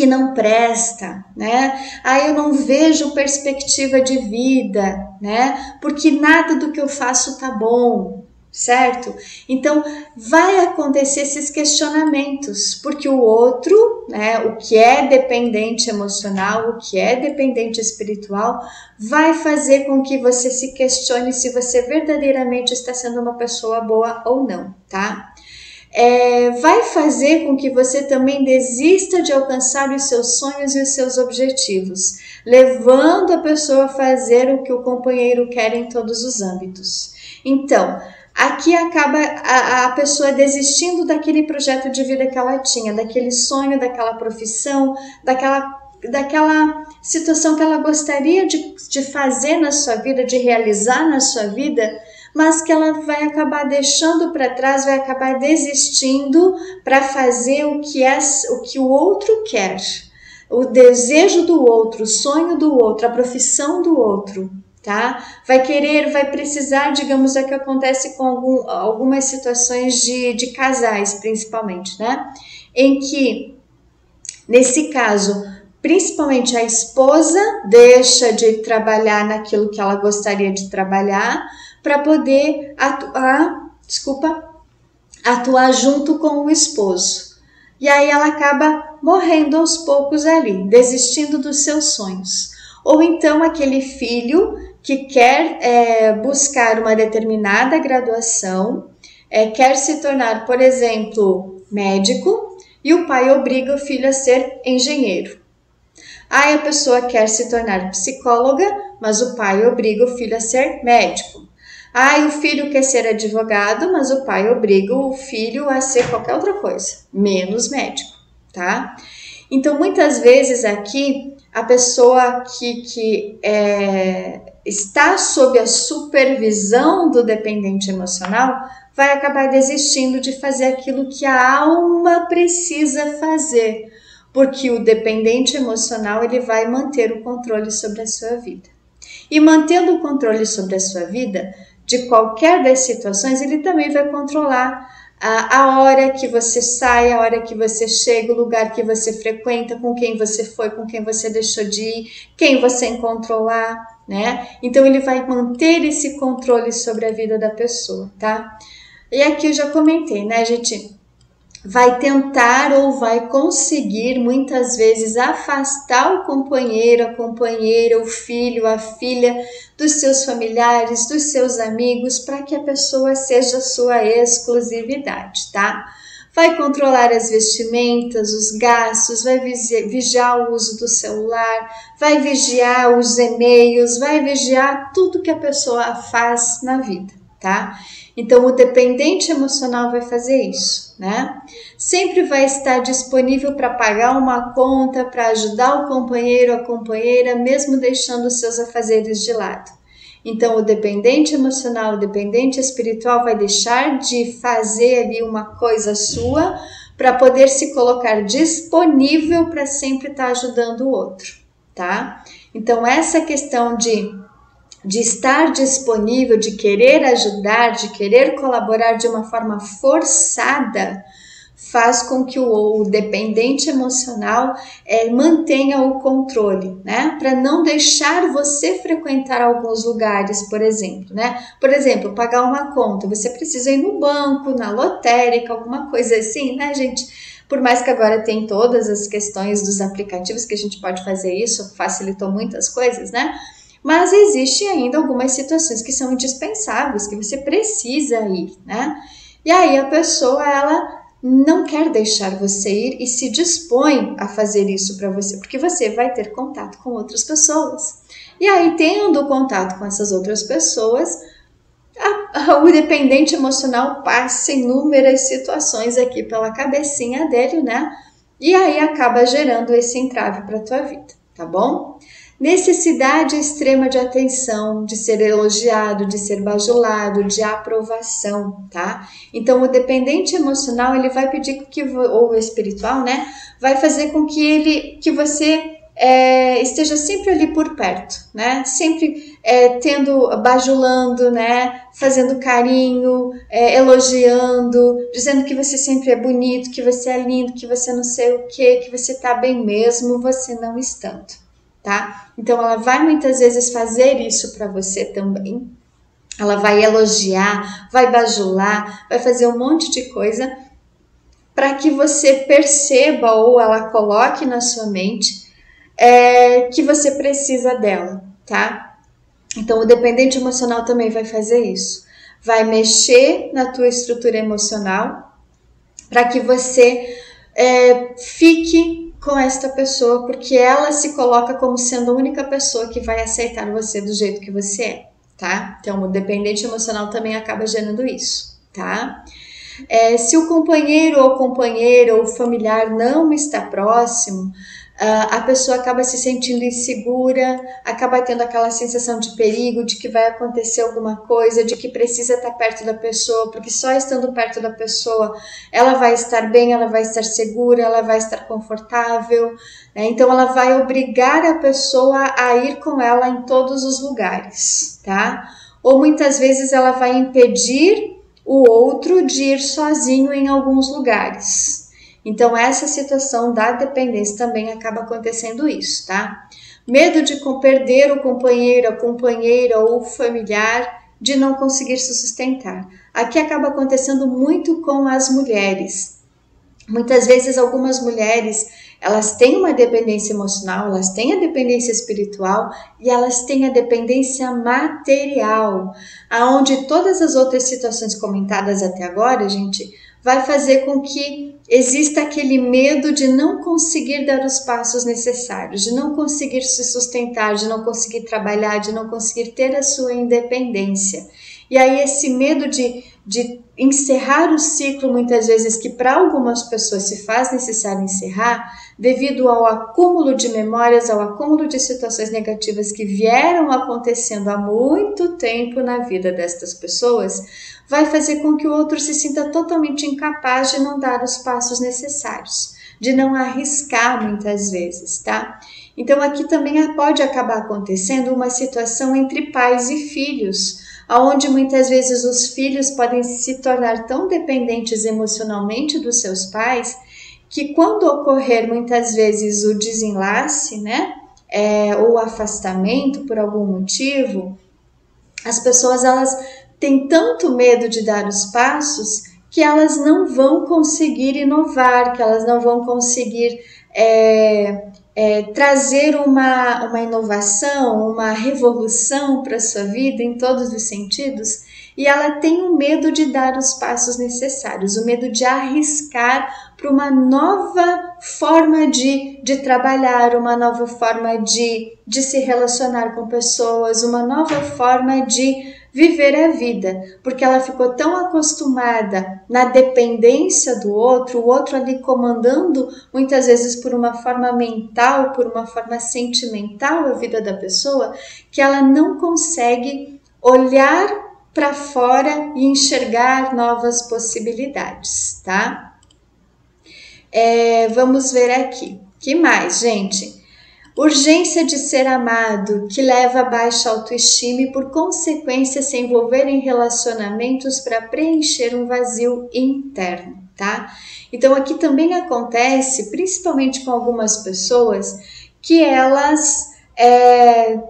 não presta, né? Eu não vejo perspectiva de vida, né? Porque nada do que eu faço tá bom, certo? Então, vai acontecer esses questionamentos, porque o outro, né, o que é dependente emocional, o que é dependente espiritual, vai fazer com que você se questione se você verdadeiramente está sendo uma pessoa boa ou não, tá? Vai fazer com que você também desista de alcançar os seus sonhos e os seus objetivos, levando a pessoa a fazer o que o companheiro quer em todos os âmbitos. Então, aqui acaba a pessoa desistindo daquele projeto de vida que ela tinha, daquele sonho, daquela profissão, daquela situação que ela gostaria de fazer na sua vida, de realizar na sua vida, mas que ela vai acabar deixando para trás, vai acabar desistindo para fazer o que o outro quer, o desejo do outro, o sonho do outro, a profissão do outro, tá? Vai precisar, digamos, é o que acontece com algumas situações de casais, principalmente, né? Em que, nesse caso, principalmente a esposa deixa de trabalhar naquilo que ela gostaria de trabalhar para poder atuar junto com o esposo. E aí ela acaba morrendo aos poucos ali, desistindo dos seus sonhos. Ou então aquele filho que quer buscar uma determinada graduação, quer se tornar, por exemplo, médico, e o pai obriga o filho a ser engenheiro. A pessoa quer se tornar psicóloga, mas o pai obriga o filho a ser médico. O filho quer ser advogado, mas o pai obriga o filho a ser qualquer outra coisa, menos médico, tá? Então, muitas vezes aqui, a pessoa que está sob a supervisão do dependente emocional vai acabar desistindo de fazer aquilo que a alma precisa fazer, porque o dependente emocional ele vai manter o controle sobre a sua vida. E mantendo o controle sobre a sua vida, de qualquer das situações, ele também vai controlar a hora que você sai, a hora que você chega, o lugar que você frequenta, com quem você foi, com quem você deixou de ir, quem você encontrou lá, né? Então, ele vai manter esse controle sobre a vida da pessoa, tá? E aqui eu já comentei, né, gente? Vai tentar ou vai conseguir muitas vezes afastar o companheiro, a companheira, o filho, a filha dos seus familiares, dos seus amigos, para que a pessoa seja sua exclusividade, tá? Vai controlar as vestimentas, os gastos, vai vigiar o uso do celular, vai vigiar os e-mails, vai vigiar tudo que a pessoa faz na vida, tá? Então, o dependente emocional vai fazer isso, né? Sempre vai estar disponível para pagar uma conta, para ajudar o companheiro, a companheira, mesmo deixando os seus afazeres de lado. Então, o dependente emocional, o dependente espiritual vai deixar de fazer ali uma coisa sua para poder se colocar disponível para sempre estar ajudando o outro, tá? Então, essa questão de de estar disponível, de querer ajudar, de querer colaborar de uma forma forçada, faz com que o dependente emocional mantenha o controle, né? Para não deixar você frequentar alguns lugares, por exemplo, né? Por exemplo, pagar uma conta, você precisa ir no banco, na lotérica, alguma coisa assim, né, gente? Por mais que agora tem todas as questões dos aplicativos que a gente pode fazer isso, facilitou muitas coisas, né? Mas existe ainda algumas situações que são indispensáveis, que você precisa ir, né? E aí a pessoa, ela não quer deixar você ir e se dispõe a fazer isso para você, porque você vai ter contato com outras pessoas. E aí, tendo contato com essas outras pessoas, o dependente emocional passa inúmeras situações aqui pela cabecinha dele, né? E aí acaba gerando esse entrave para a tua vida, tá bom? Necessidade extrema de atenção, de ser elogiado, de ser bajulado, de aprovação, tá? Então, o dependente emocional, ele vai pedir ou espiritual, né? Vai fazer com que você esteja sempre ali por perto, né? Sempre bajulando, né? Fazendo carinho, elogiando, dizendo que você sempre é bonito, que você é lindo, que você não sei o que você tá bem mesmo, você não estando. Tá? Então ela vai muitas vezes fazer isso para você também. Ela vai elogiar, vai bajular, vai fazer um monte de coisa para que você perceba ou ela coloque na sua mente que você precisa dela, tá? Então o dependente emocional também vai fazer isso. Vai mexer na tua estrutura emocional para que você fique com esta pessoa, porque ela se coloca como sendo a única pessoa que vai aceitar você do jeito que você é, tá? Então, o dependente emocional também acaba gerando isso, tá? Se o companheiro ou companheira ou familiar não está próximo, a pessoa acaba se sentindo insegura, acaba tendo aquela sensação de perigo, de que vai acontecer alguma coisa, de que precisa estar perto da pessoa, porque só estando perto da pessoa ela vai estar bem, ela vai estar segura, ela vai estar confortável, né? Então ela vai obrigar a pessoa a ir com ela em todos os lugares, tá? Ou muitas vezes ela vai impedir o outro de ir sozinho em alguns lugares. Então, essa situação da dependência também acaba acontecendo isso, tá? Medo de perder o companheiro, a companheira ou o familiar, de não conseguir se sustentar. Aqui acaba acontecendo muito com as mulheres. Muitas vezes algumas mulheres, elas têm uma dependência emocional, elas têm a dependência espiritual e elas têm a dependência material, aonde todas as outras situações comentadas até agora, gente, vai fazer com que exista aquele medo de não conseguir dar os passos necessários, de não conseguir se sustentar, de não conseguir trabalhar, de não conseguir ter a sua independência. E aí esse medo de encerrar o ciclo, muitas vezes, que para algumas pessoas se faz necessário encerrar, devido ao acúmulo de memórias, ao acúmulo de situações negativas que vieram acontecendo há muito tempo na vida destas pessoas, vai fazer com que o outro se sinta totalmente incapaz de não dar os passos necessários, de não arriscar muitas vezes, tá? Então aqui também pode acabar acontecendo uma situação entre pais e filhos, onde muitas vezes os filhos podem se tornar tão dependentes emocionalmente dos seus pais, que quando ocorrer muitas vezes o desenlace, né, ou o afastamento por algum motivo, as pessoas elas têm tanto medo de dar os passos que elas não vão conseguir inovar, que elas não vão conseguir trazer uma inovação, uma revolução para a sua vida em todos os sentidos, e ela tem o medo de dar os passos necessários, o medo de arriscar para uma nova forma de trabalhar, uma nova forma de se relacionar com pessoas, uma nova forma de viver a vida, porque ela ficou tão acostumada na dependência do outro, o outro ali comandando muitas vezes por uma forma mental, por uma forma sentimental a vida da pessoa, que ela não consegue olhar para fora e enxergar novas possibilidades, tá? Vamos ver aqui. Que mais, gente? urgência de ser amado, que leva a baixa autoestima e, por consequência, se envolver em relacionamentos para preencher um vazio interno, tá? Então, aqui também acontece, principalmente com algumas pessoas, que elas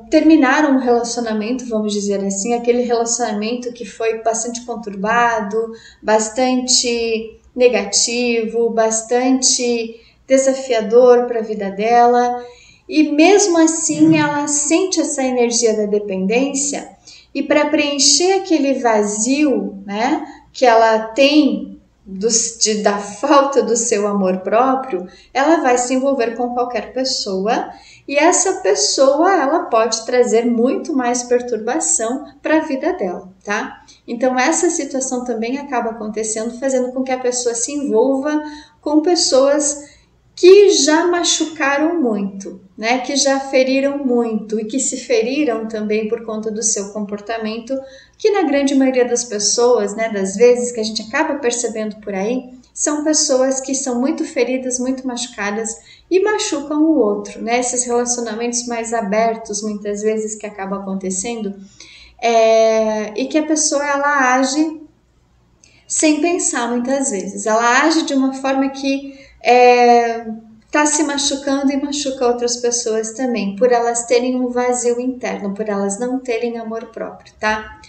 terminaram um relacionamento, vamos dizer assim, aquele relacionamento que foi bastante conturbado, bastante negativo, bastante desafiador para a vida dela, e mesmo assim ela sente essa energia da dependência, e para preencher aquele vazio, né, que ela tem da falta do seu amor próprio, ela vai se envolver com qualquer pessoa, e essa pessoa ela pode trazer muito mais perturbação para a vida dela, tá? Então essa situação também acaba acontecendo, fazendo com que a pessoa se envolva com pessoas que já machucaram muito, né? Que já feriram muito e que se feriram também por conta do seu comportamento, que na grande maioria das pessoas, né, das vezes que a gente acaba percebendo por aí, são pessoas que são muito feridas, muito machucadas e machucam o outro, né? Esses relacionamentos mais abertos, muitas vezes, que acabam acontecendo, e que a pessoa ela age sem pensar muitas vezes. Ela age de uma forma que tá se machucando e machuca outras pessoas também, por elas terem um vazio interno, por elas não terem amor próprio, tá?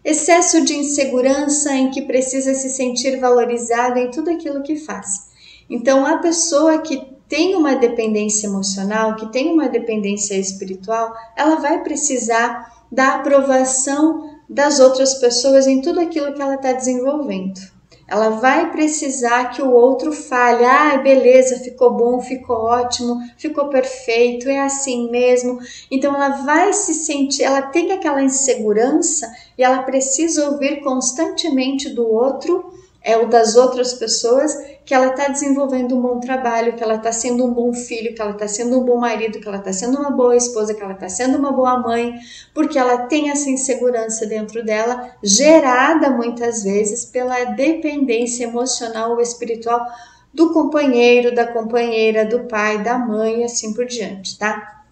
Excesso de insegurança em que precisa se sentir valorizada em tudo aquilo que faz. Então, a pessoa que tem uma dependência emocional, que tem uma dependência espiritual, ela vai precisar da aprovação das outras pessoas em tudo aquilo que ela está desenvolvendo. Ela vai precisar que o outro fale, beleza, ficou bom, ficou ótimo, ficou perfeito, é assim mesmo. Então ela vai se sentir, ela tem aquela insegurança e ela precisa ouvir constantemente do outro, ou das outras pessoas, que ela está desenvolvendo um bom trabalho, que ela está sendo um bom filho, que ela está sendo um bom marido, que ela está sendo uma boa esposa, que ela está sendo uma boa mãe, porque ela tem essa insegurança dentro dela, gerada muitas vezes pela dependência emocional ou espiritual do companheiro, da companheira, do pai, da mãe e assim por diante, tá?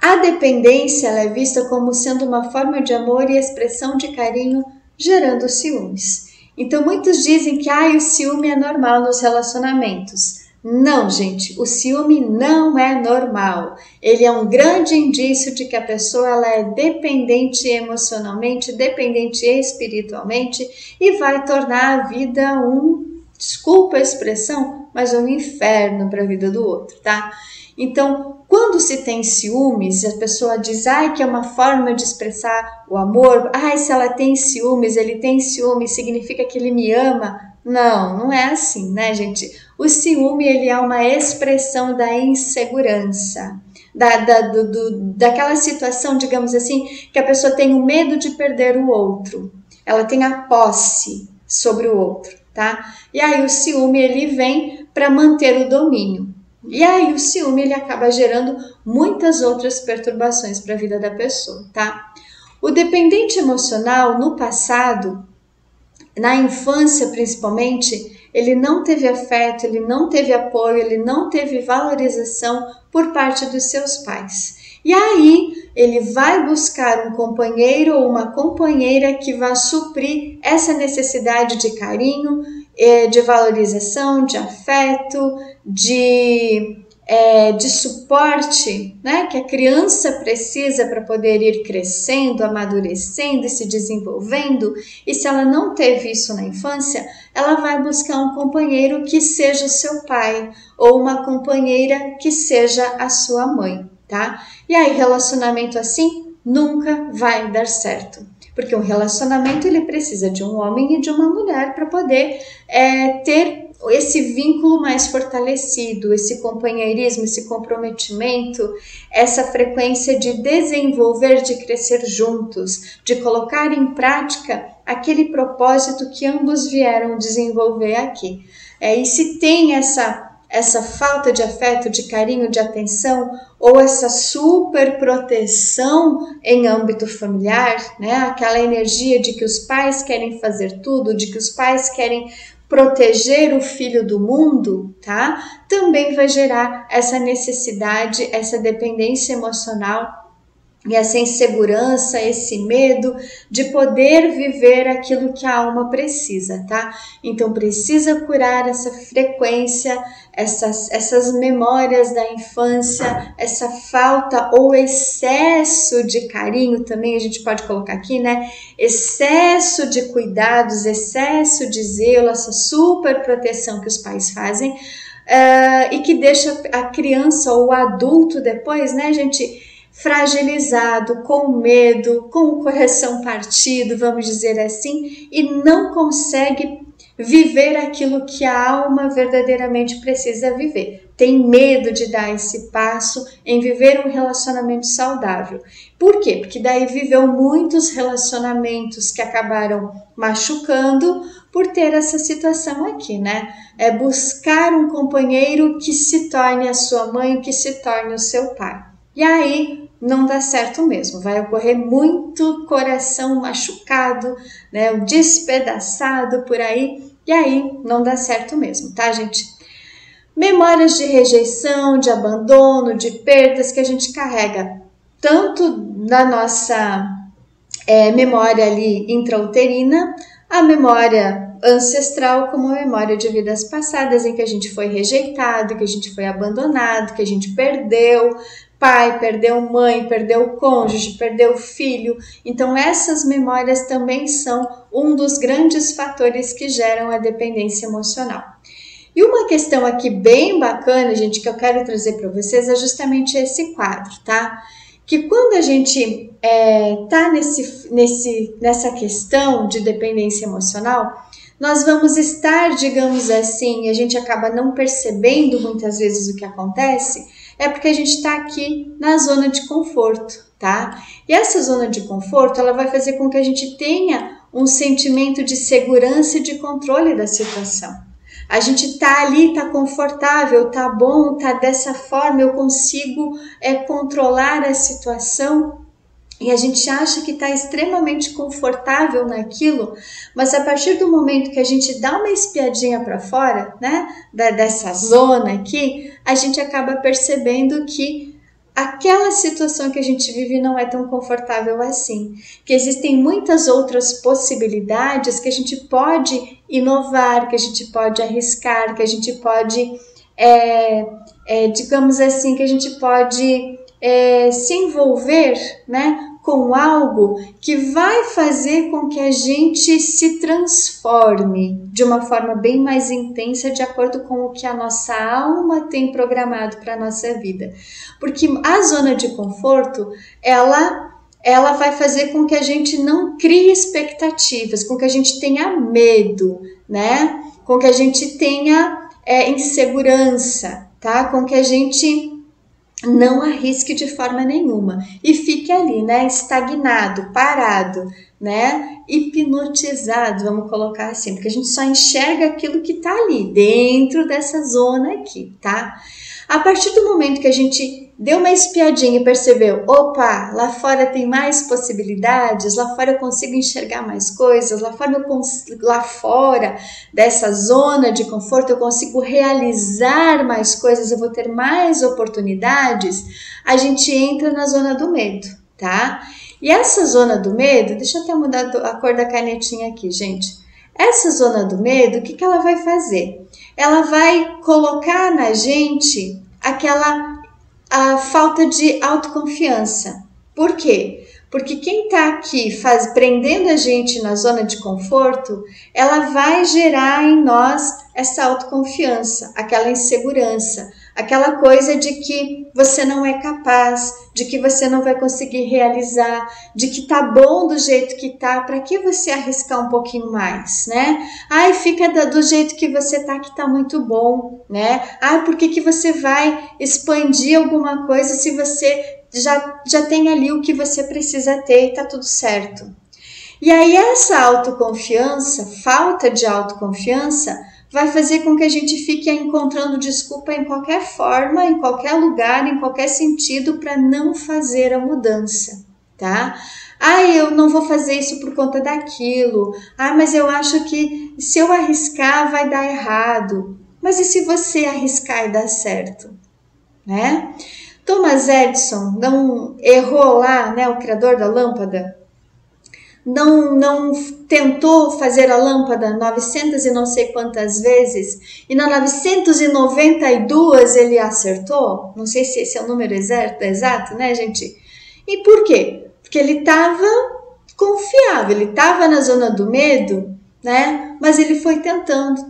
A dependência ela é vista como sendo uma forma de amor e expressão de carinho, gerando ciúmes. Então, muitos dizem que o ciúme é normal nos relacionamentos. Não, gente, o ciúme não é normal. Ele é um grande indício de que a pessoa ela é dependente emocionalmente, dependente espiritualmente e vai tornar a vida desculpa a expressão, mas um inferno para a vida do outro, tá? Então, quando se tem ciúmes, a pessoa diz, que é uma forma de expressar o amor, se ela tem ciúmes, ele tem ciúmes, significa que ele me ama. Não, não é assim, né, gente? O ciúme, ele é uma expressão da insegurança, daquela situação, digamos assim, que a pessoa tem o medo de perder o outro. Ela tem a posse sobre o outro, tá? E aí o ciúme, ele vem para manter o domínio. E aí o ciúme ele acaba gerando muitas outras perturbações para a vida da pessoa, tá? O dependente emocional no passado, na infância principalmente, ele não teve afeto, ele não teve apoio, ele não teve valorização por parte dos seus pais. E aí ele vai buscar um companheiro ou uma companheira que vá suprir essa necessidade de carinho, de valorização, de afeto, de suporte, né, que a criança precisa para poder ir crescendo, amadurecendo e se desenvolvendo. E se ela não teve isso na infância, ela vai buscar um companheiro que seja o seu pai ou uma companheira que seja a sua mãe, tá? E aí relacionamento assim nunca vai dar certo. Porque um relacionamento ele precisa de um homem e de uma mulher para poder ter esse vínculo mais fortalecido, esse companheirismo, esse comprometimento, essa frequência de desenvolver, de crescer juntos, de colocar em prática aquele propósito que ambos vieram desenvolver aqui. E se tem essa falta de afeto, de carinho, de atenção, ou essa super proteção em âmbito familiar, né? Aquela energia de que os pais querem fazer tudo, de que os pais querem proteger o filho do mundo, tá? Também vai gerar essa necessidade, essa dependência emocional e essa insegurança, esse medo de poder viver aquilo que a alma precisa, tá? Então precisa curar essa frequência, essas memórias da infância, essa falta ou excesso de carinho também, a gente pode colocar aqui, né? Excesso de cuidados, excesso de zelo, essa super proteção que os pais fazem, e que deixa a criança ou o adulto depois, né, gente, fragilizado, com medo, com o coração partido, vamos dizer assim, e não consegue viver aquilo que a alma verdadeiramente precisa viver. Tem medo de dar esse passo em viver um relacionamento saudável. Por quê? Porque daí viveu muitos relacionamentos que acabaram machucando por ter essa situação aqui, né? É buscar um companheiro que se torne a sua mãe, que se torne o seu pai. E aí não dá certo mesmo, vai ocorrer muito coração machucado, né, despedaçado por aí, e aí não dá certo mesmo, tá, gente? Memórias de rejeição, de abandono, de perdas que a gente carrega tanto na nossa memória ali intrauterina, a memória ancestral como a memória de vidas passadas em que a gente foi rejeitado, que a gente foi abandonado, que a gente perdeu pai, perdeu mãe, perdeu cônjuge, perdeu filho. Então essas memórias também são um dos grandes fatores que geram a dependência emocional. E uma questão aqui bem bacana, gente, que eu quero trazer para vocês é justamente esse quadro, tá? Que quando a gente tá nessa questão de dependência emocional, nós vamos estar, digamos assim, a gente acaba não percebendo muitas vezes o que acontece, é porque a gente está aqui na zona de conforto, tá? E essa zona de conforto, ela vai fazer com que a gente tenha um sentimento de segurança e de controle da situação. A gente tá ali, tá confortável, tá bom, tá dessa forma, eu consigo controlar a situação. E a gente acha que está extremamente confortável naquilo, mas a partir do momento que a gente dá uma espiadinha para fora, né, dessa zona aqui, a gente acaba percebendo que aquela situação que a gente vive não é tão confortável assim, que existem muitas outras possibilidades que a gente pode inovar, que a gente pode arriscar, que a gente pode, digamos assim, que a gente pode se envolver, né, com algo que vai fazer com que a gente se transforme de uma forma bem mais intensa de acordo com o que a nossa alma tem programado para a nossa vida. Porque a zona de conforto, ela vai fazer com que a gente não crie expectativas, com que a gente tenha medo, né? Com que a gente tenha insegurança, tá? Com que a gente não arrisque de forma nenhuma e fique ali, né, estagnado, parado, né, hipnotizado, vamos colocar assim, porque a gente só enxerga aquilo que tá ali, dentro dessa zona aqui, tá? A partir do momento que a gente deu uma espiadinha e percebeu, opa, lá fora tem mais possibilidades, lá fora eu consigo enxergar mais coisas, lá fora dessa zona de conforto eu consigo realizar mais coisas, eu vou ter mais oportunidades, a gente entra na zona do medo, tá? E essa zona do medo, deixa eu até mudar a cor da canetinha aqui, gente. Essa zona do medo, o que ela vai fazer? Ela vai colocar na gente a falta de autoconfiança. Por quê? Porque quem está aqui prendendo a gente na zona de conforto, ela vai gerar em nós essa autoconfiança, aquela insegurança, aquela coisa de que você não é capaz, de que você não vai conseguir realizar, de que tá bom do jeito que tá, para que você arriscar um pouquinho mais, né? Ai, fica do jeito que você tá, que tá muito bom, né? Ai, por que você vai expandir alguma coisa se você já tem ali o que você precisa ter e tá tudo certo? E aí essa autoconfiança, falta de autoconfiança, vai fazer com que a gente fique encontrando desculpa em qualquer forma, em qualquer lugar, em qualquer sentido para não fazer a mudança, tá? Ah, eu não vou fazer isso por conta daquilo. Ah, mas eu acho que se eu arriscar vai dar errado. Mas e se você arriscar e dar certo, né? Thomas Edison não errou lá, né, o criador da lâmpada? Não tentou fazer a lâmpada 900 e não sei quantas vezes, e na 992 ele acertou? Não sei se esse é o número exato, né, gente? E por quê? Porque ele estava confiável, ele estava na zona do medo, né? Mas ele foi tentando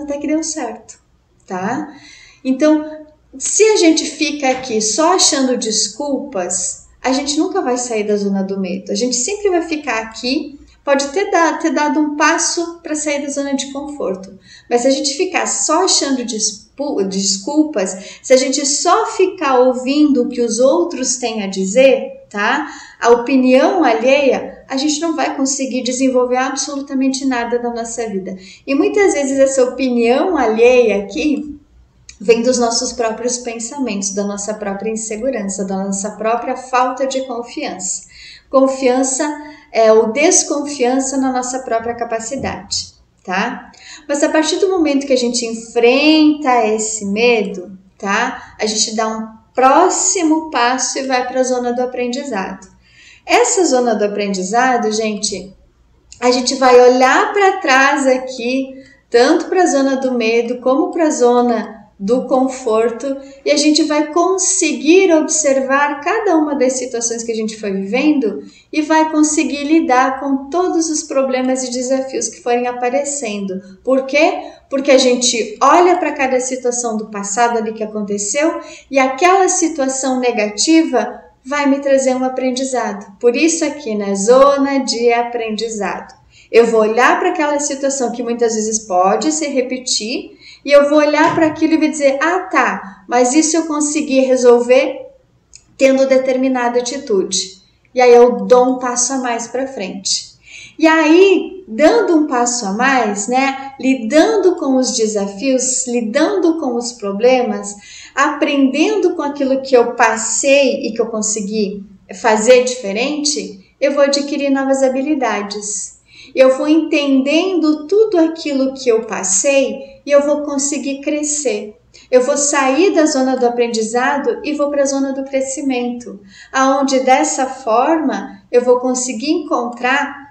até que deu certo, tá? Então, se a gente fica aqui só achando desculpas, a gente nunca vai sair da zona do medo. A gente sempre vai ficar aqui, pode ter dado um passo para sair da zona de conforto. Mas se a gente ficar só achando desculpas, se a gente só ficar ouvindo o que os outros têm a dizer, tá? A opinião alheia, a gente não vai conseguir desenvolver absolutamente nada na nossa vida. E muitas vezes essa opinião alheia aqui vem dos nossos próprios pensamentos, da nossa própria insegurança, da nossa própria falta de confiança. Confiança ou desconfiança na nossa própria capacidade, tá? Mas a partir do momento que a gente enfrenta esse medo, tá? A gente dá um próximo passo e vai para a zona do aprendizado. Essa zona do aprendizado, gente, a gente vai olhar para trás aqui, tanto para a zona do medo como para a zona do conforto, e a gente vai conseguir observar cada uma das situações que a gente foi vivendo e vai conseguir lidar com todos os problemas e desafios que forem aparecendo. Por quê? Porque a gente olha para cada situação do passado ali que aconteceu e aquela situação negativa vai me trazer um aprendizado. Por isso aqui na zona de aprendizado. Eu vou olhar para aquela situação que muitas vezes pode se repetir e eu vou olhar para aquilo e vou dizer, ah tá, mas isso eu consegui resolver tendo determinada atitude. E aí eu dou um passo a mais para frente. E aí, dando um passo a mais, né, lidando com os desafios, lidando com os problemas, aprendendo com aquilo que eu passei e que eu consegui fazer diferente, eu vou adquirir novas habilidades. Eu vou entendendo tudo aquilo que eu passei e eu vou conseguir crescer. Eu vou sair da zona do aprendizado e vou para a zona do crescimento, aonde dessa forma eu vou conseguir encontrar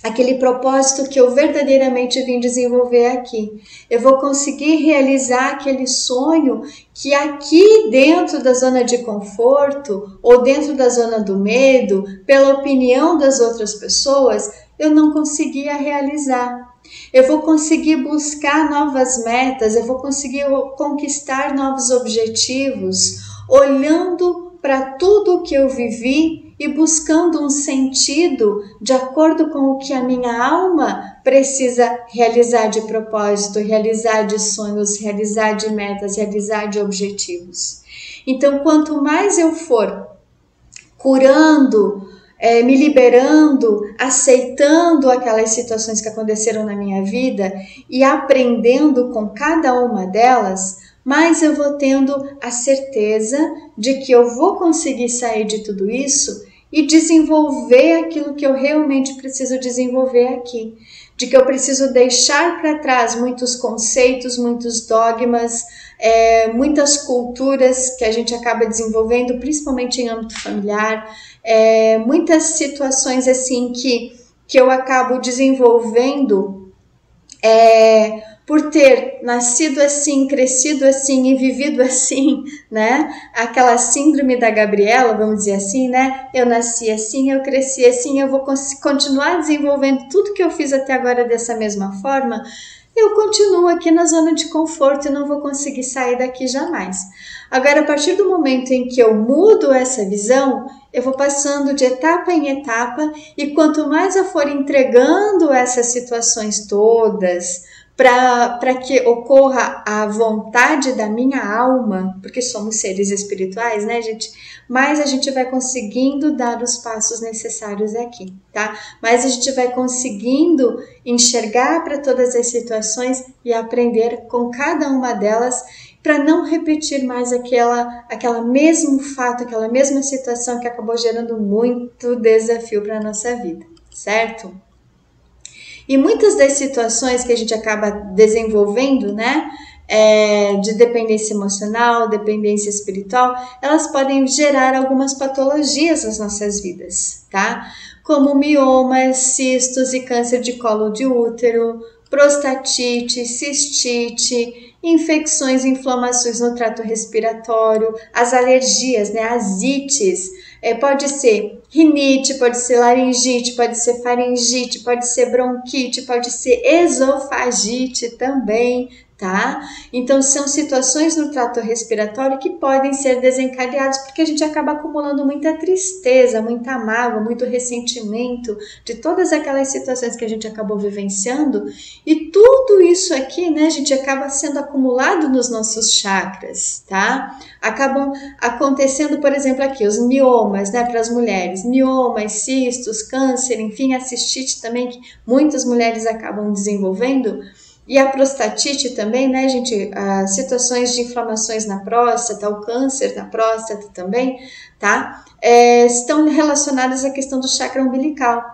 aquele propósito que eu verdadeiramente vim desenvolver aqui. Eu vou conseguir realizar aquele sonho que aqui dentro da zona de conforto ou dentro da zona do medo, pela opinião das outras pessoas, eu não conseguia realizar. Eu vou conseguir buscar novas metas, eu vou conseguir conquistar novos objetivos, olhando para tudo que eu vivi e buscando um sentido de acordo com o que a minha alma precisa realizar de propósito, realizar de sonhos, realizar de metas, realizar de objetivos. Então, quanto mais eu for curando, me liberando, aceitando aquelas situações que aconteceram na minha vida e aprendendo com cada uma delas, mais eu vou tendo a certeza de que eu vou conseguir sair de tudo isso e desenvolver aquilo que eu realmente preciso desenvolver aqui. De que eu preciso deixar para trás muitos conceitos, muitos dogmas, muitas culturas que a gente acaba desenvolvendo, principalmente em âmbito familiar, muitas situações assim que eu acabo desenvolvendo por ter nascido assim, crescido assim e vivido assim, né? Aquela síndrome da Gabriela, vamos dizer assim, né? Eu nasci assim, eu cresci assim, eu vou continuar desenvolvendo tudo que eu fiz até agora dessa mesma forma. Eu continuo aqui na zona de conforto e não vou conseguir sair daqui jamais. Agora, a partir do momento em que eu mudo essa visão, eu vou passando de etapa em etapa e quanto mais eu for entregando essas situações todas para que ocorra a vontade da minha alma, porque somos seres espirituais, né, gente? Mas a gente vai conseguindo dar os passos necessários aqui, tá? Mas a gente vai conseguindo enxergar para todas as situações e aprender com cada uma delas para não repetir mais aquela mesmo fato, aquela mesma situação que acabou gerando muito desafio para a nossa vida, certo? E muitas das situações que a gente acaba desenvolvendo, né, de dependência emocional, dependência espiritual, elas podem gerar algumas patologias nas nossas vidas, tá? Como miomas, cistos e câncer de colo de útero, prostatite, cistite, infecções e inflamações no trato respiratório, as alergias, né, as ites, pode ser rinite, pode ser laringite, pode ser faringite, pode ser bronquite, pode ser esofagite também, tá? Então são situações no trato respiratório que podem ser desencadeadas porque a gente acaba acumulando muita tristeza, muita mágoa, muito ressentimento de todas aquelas situações que a gente acabou vivenciando, e tudo isso aqui, né, a gente acaba sendo acumulado nos nossos chakras, tá? Acabam acontecendo, por exemplo, aqui os miomas, né, para as mulheres, miomas, cistos, câncer, enfim, a cistite também que muitas mulheres acabam desenvolvendo. E a prostatite também, né, gente? As situações de inflamações na próstata, o câncer da próstata também, tá? Estão relacionadas à questão do chakra umbilical,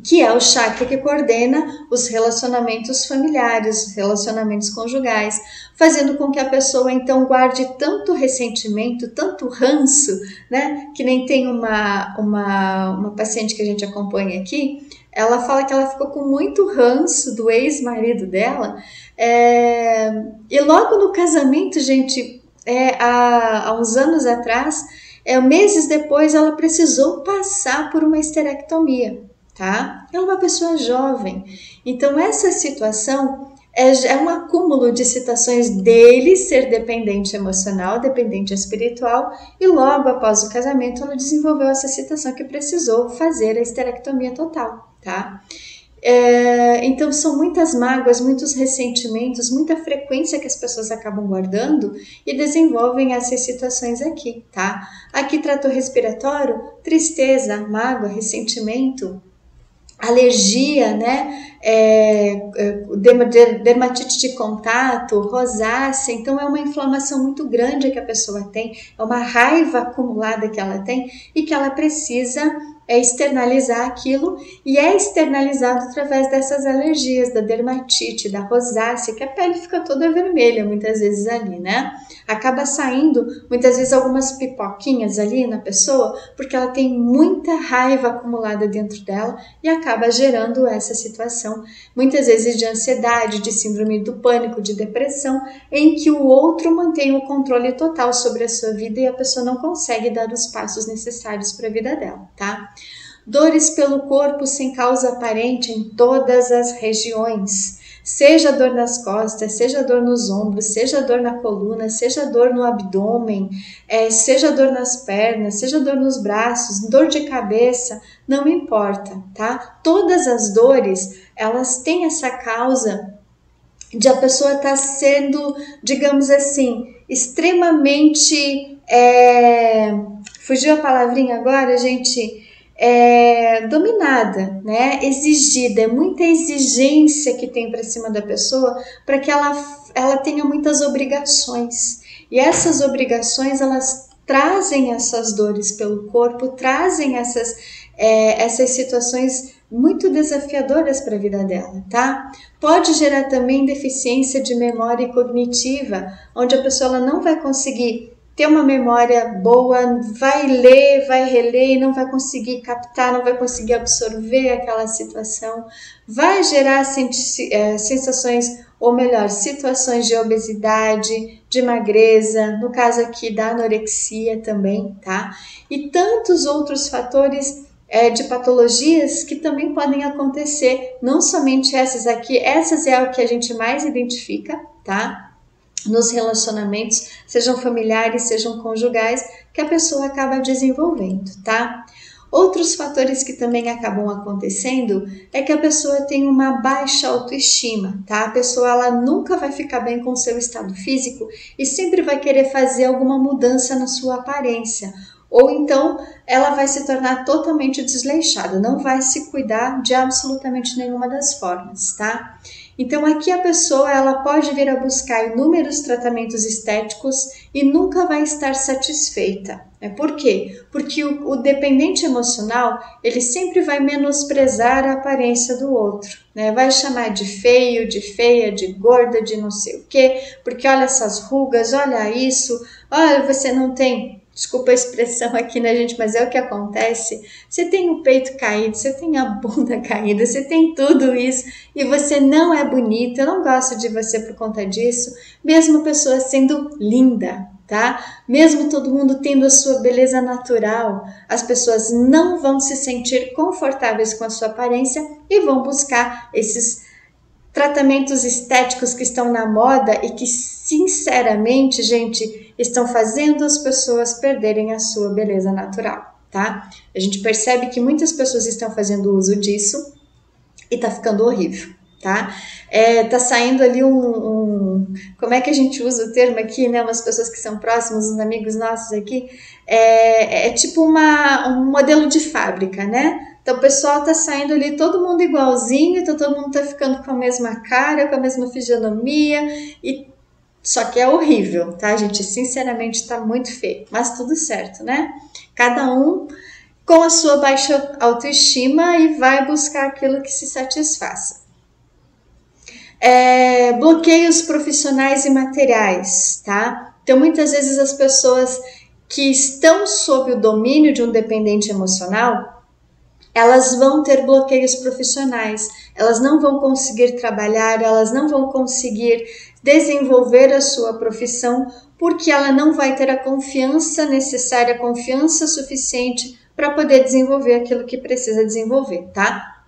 que é o chakra que coordena os relacionamentos familiares, os relacionamentos conjugais, fazendo com que a pessoa então guarde tanto ressentimento, tanto ranço, né? Que nem tem uma paciente que a gente acompanha aqui. Ela fala que ela ficou com muito ranço do ex-marido dela, e logo no casamento, gente, há uns anos atrás, meses depois, ela precisou passar por uma esterectomia, tá? É uma pessoa jovem, então essa situação é um acúmulo de situações dele ser dependente emocional, dependente espiritual, e logo após o casamento ela desenvolveu essa situação que precisou fazer a esterectomia total, tá? Então são muitas mágoas, muitos ressentimentos, muita frequência que as pessoas acabam guardando e desenvolvem essas situações aqui, tá? Aqui trato respiratório, tristeza, mágoa, ressentimento, alergia, né? Dermatite de contato, rosácea. Então é uma inflamação muito grande que a pessoa tem, é uma raiva acumulada que ela tem e que ela precisa externalizar aquilo, e é externalizado através dessas alergias, da dermatite, da rosácea, que a pele fica toda vermelha muitas vezes ali, né? Acaba saindo muitas vezes algumas pipoquinhas ali na pessoa, porque ela tem muita raiva acumulada dentro dela e acaba gerando essa situação, muitas vezes de ansiedade, de síndrome do pânico, de depressão, em que o outro mantém o controle total sobre a sua vida e a pessoa não consegue dar os passos necessários para a vida dela, tá? Dores pelo corpo sem causa aparente em todas as regiões, seja dor nas costas, seja dor nos ombros, seja dor na coluna, seja dor no abdômen, seja dor nas pernas, seja dor nos braços, dor de cabeça, não importa, tá? Todas as dores, elas têm essa causa de a pessoa estar sendo, digamos assim, extremamente, fugiu a palavrinha agora, gente, dominada, né? Exigida, é muita exigência que tem para cima da pessoa para que ela tenha muitas obrigações, e essas obrigações elas trazem essas dores pelo corpo, trazem essas situações muito desafiadoras para a vida dela, tá? Pode gerar também deficiência de memória cognitiva, onde a pessoa ela não vai conseguir ter uma memória boa, vai ler, vai reler e não vai conseguir captar, não vai conseguir absorver aquela situação, vai gerar sensações, ou melhor, situações de obesidade, de magreza, no caso aqui da anorexia também, tá? E tantos outros fatores de patologias que também podem acontecer, não somente essas aqui, essas é o que a gente mais identifica, tá? Nos relacionamentos, sejam familiares, sejam conjugais, que a pessoa acaba desenvolvendo, tá? Outros fatores que também acabam acontecendo é que a pessoa tem uma baixa autoestima, tá? A pessoa ela nunca vai ficar bem com o seu estado físico e sempre vai querer fazer alguma mudança na sua aparência. Ou então ela vai se tornar totalmente desleixada, não vai se cuidar de absolutamente nenhuma das formas, tá? Então aqui a pessoa ela pode vir a buscar inúmeros tratamentos estéticos e nunca vai estar satisfeita. Por quê? Porque o dependente emocional ele sempre vai menosprezar a aparência do outro, né? Vai chamar de feio, de feia, de gorda, de não sei o quê, porque olha essas rugas, olha isso, olha você não tem... Desculpa a expressão aqui, né, gente? Mas é o que acontece. Você tem o peito caído, você tem a bunda caída, você tem tudo isso e você não é bonita. Eu não gosto de você por conta disso, mesmo a pessoa sendo linda, tá? Mesmo todo mundo tendo a sua beleza natural, as pessoas não vão se sentir confortáveis com a sua aparência e vão buscar esses tratamentos estéticos que estão na moda e que, sinceramente, gente, estão fazendo as pessoas perderem a sua beleza natural, tá? A gente percebe que muitas pessoas estão fazendo uso disso e tá ficando horrível, tá? Tá saindo ali como é que a gente usa o termo aqui, né? Umas pessoas que são próximas, uns amigos nossos aqui, tipo um modelo de fábrica, né? Então o pessoal tá saindo ali, todo mundo igualzinho, então todo mundo tá ficando com a mesma cara, com a mesma fisionomia, só que é horrível, tá, gente? Sinceramente tá muito feio, mas tudo certo, né? Cada um com a sua baixa autoestima e vai buscar aquilo que se satisfaça. Bloqueios profissionais e materiais, tá? Então muitas vezes as pessoas que estão sob o domínio de um dependente emocional, elas vão ter bloqueios profissionais, elas não vão conseguir trabalhar, elas não vão conseguir desenvolver a sua profissão, porque ela não vai ter a confiança necessária, a confiança suficiente para poder desenvolver aquilo que precisa desenvolver, tá?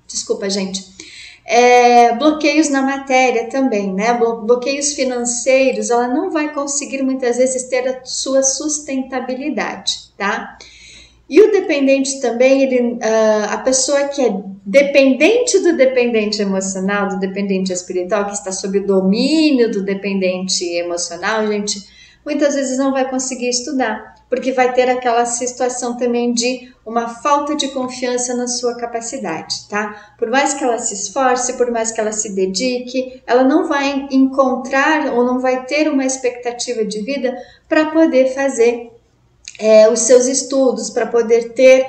Desculpa, gente. Bloqueios na matéria também, né? Bloqueios financeiros, ela não vai conseguir muitas vezes ter a sua sustentabilidade, tá? E o dependente também, a pessoa que é dependente do dependente emocional, do dependente espiritual, que está sob o domínio do dependente emocional, gente, muitas vezes não vai conseguir estudar, porque vai ter aquela situação também de uma falta de confiança na sua capacidade, tá? Por mais que ela se esforce, por mais que ela se dedique, ela não vai encontrar ou não vai ter uma expectativa de vida para poder fazer os seus estudos, para poder ter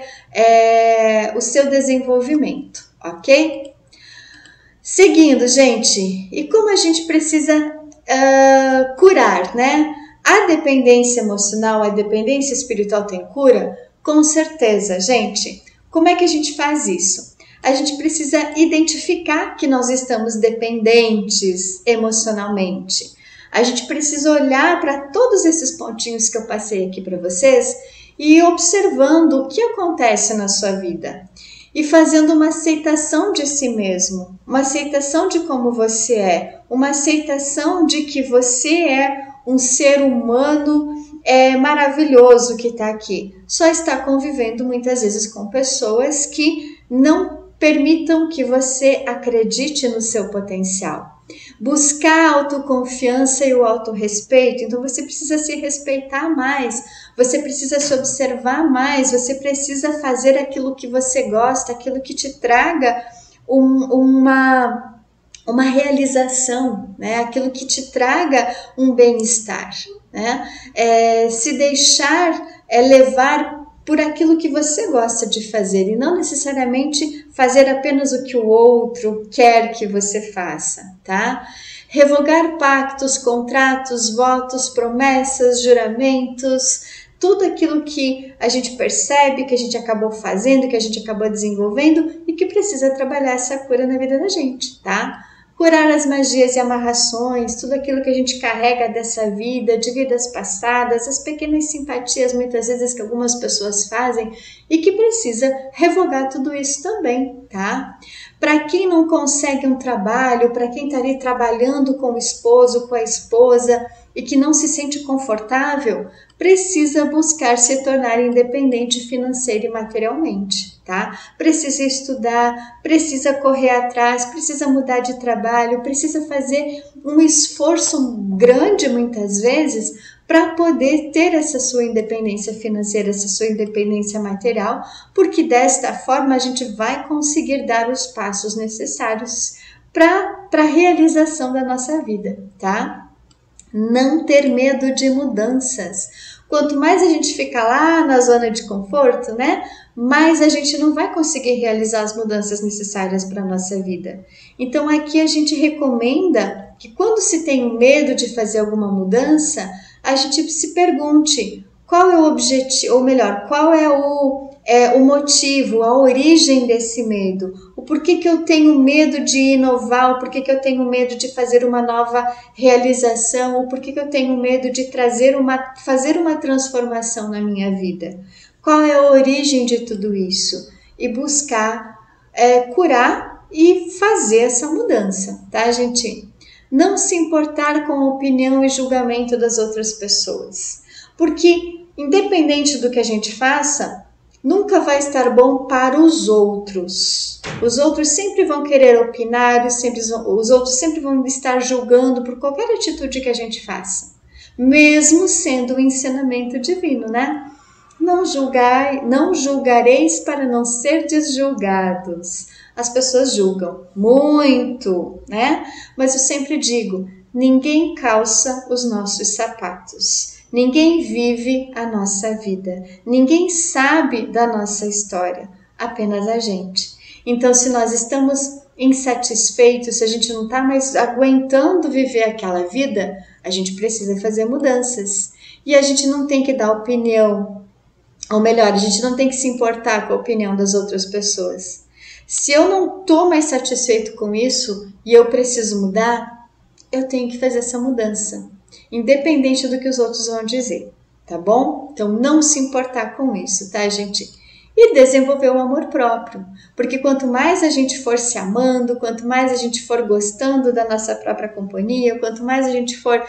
o seu desenvolvimento, ok? Seguindo, gente, e como a gente precisa curar, né? A dependência emocional, a dependência espiritual tem cura? Com certeza, gente. Como é que a gente faz isso? A gente precisa identificar que nós estamos dependentes emocionalmente. A gente precisa olhar para todos esses pontinhos que eu passei aqui para vocês e ir observando o que acontece na sua vida e fazendo uma aceitação de si mesmo, uma aceitação de como você é, uma aceitação de que você é um ser humano maravilhoso que está aqui. Só está convivendo muitas vezes com pessoas que não permitam que você acredite no seu potencial. Buscar a autoconfiança e o autorrespeito, então você precisa se respeitar mais, você precisa se observar mais, você precisa fazer aquilo que você gosta, aquilo que te traga uma realização, né? Aquilo que te traga um bem-estar, né? Se deixar levar por aquilo que você gosta de fazer e não necessariamente fazer apenas o que o outro quer que você faça, tá? Revogar pactos, contratos, votos, promessas, juramentos, tudo aquilo que a gente percebe, que a gente acabou fazendo, que a gente acabou desenvolvendo e que precisa trabalhar essa cura na vida da gente, tá? Curar as magias e amarrações, tudo aquilo que a gente carrega dessa vida, de vidas passadas, as pequenas simpatias muitas vezes que algumas pessoas fazem e que precisa revogar tudo isso também, tá? Para quem não consegue um trabalho, para quem está ali trabalhando com o esposo, com a esposa e que não se sente confortável, precisa buscar se tornar independente financeira e materialmente, tá? Precisa estudar, precisa correr atrás, precisa mudar de trabalho, precisa fazer um esforço grande muitas vezes para poder ter essa sua independência financeira, essa sua independência material, porque desta forma a gente vai conseguir dar os passos necessários para a realização da nossa vida, tá? Não ter medo de mudanças. Quanto mais a gente fica lá na zona de conforto, né? Mais a gente não vai conseguir realizar as mudanças necessárias para a nossa vida. Então aqui a gente recomenda que quando se tem medo de fazer alguma mudança, a gente se pergunte qual é o objetivo, ou melhor, qual é o motivo, a origem desse medo, o porquê que eu tenho medo de inovar, o porquê que eu tenho medo de fazer uma nova realização, o porquê que eu tenho medo de fazer uma transformação na minha vida. Qual é a origem de tudo isso? E buscar curar e fazer essa mudança, tá, gente? Não se importar com a opinião e julgamento das outras pessoas, porque independente do que a gente faça, nunca vai estar bom para os outros. Os outros sempre vão querer opinar, os outros sempre vão estar julgando por qualquer atitude que a gente faça, mesmo sendo um ensinamento divino, né? Não julgareis para não serdes julgados. As pessoas julgam muito, né? Mas eu sempre digo, ninguém calça os nossos sapatos. Ninguém vive a nossa vida, ninguém sabe da nossa história, apenas a gente. Então, se nós estamos insatisfeitos, se a gente não está mais aguentando viver aquela vida, a gente precisa fazer mudanças. E a gente não tem que dar opinião, ou melhor, a gente não tem que se importar com a opinião das outras pessoas. Se eu não estou mais satisfeito com isso e eu preciso mudar, eu tenho que fazer essa mudança, independente do que os outros vão dizer, tá bom? Então, não se importar com isso, tá, gente? E desenvolver o amor próprio, porque quanto mais a gente for se amando, quanto mais a gente for gostando da nossa própria companhia, quanto mais a gente for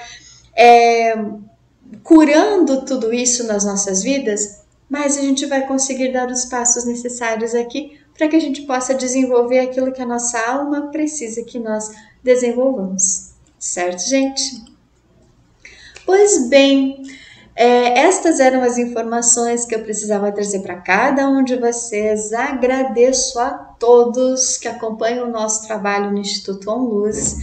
curando tudo isso nas nossas vidas, mais a gente vai conseguir dar os passos necessários aqui para que a gente possa desenvolver aquilo que a nossa alma precisa que nós desenvolvamos. Certo, gente? Pois bem, estas eram as informações que eu precisava trazer para cada um de vocês. Agradeço a todos que acompanham o nosso trabalho no Instituto OnLuz.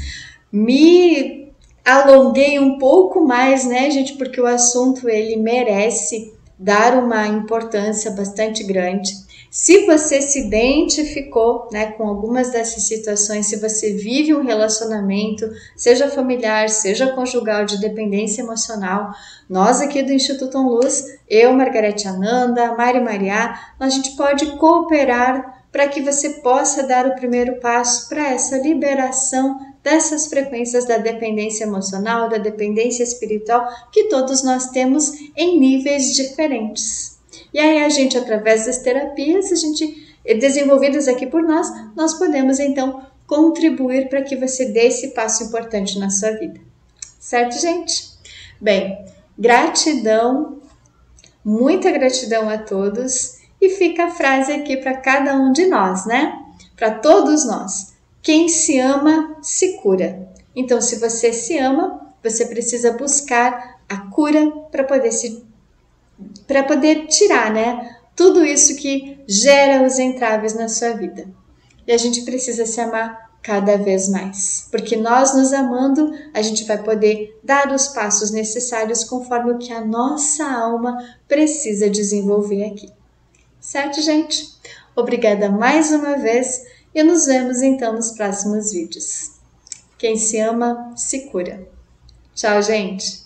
Me alonguei um pouco mais, né, gente, porque o assunto ele merece dar uma importância bastante grande. Se você se identificou, né, com algumas dessas situações, se você vive um relacionamento, seja familiar, seja conjugal, de dependência emocional, nós aqui do Instituto OnLuz, eu, Margarete Ananda, Mari Mariá, a gente pode cooperar para que você possa dar o primeiro passo para essa liberação dessas frequências da dependência emocional, da dependência espiritual, que todos nós temos em níveis diferentes. E aí a gente, através das terapias, desenvolvidas aqui por nós podemos então contribuir para que você dê esse passo importante na sua vida. Certo, gente? Bem, gratidão, muita gratidão a todos, e fica a frase aqui para cada um de nós, né? Para todos nós. Quem se ama, se cura. Então, se você se ama, você precisa buscar a cura para poder tirar, né, tudo isso que gera os entraves na sua vida. E a gente precisa se amar cada vez mais, porque nós nos amando, a gente vai poder dar os passos necessários conforme o que a nossa alma precisa desenvolver aqui. Certo, gente? Obrigada mais uma vez e nos vemos então nos próximos vídeos. Quem se ama, se cura. Tchau, gente!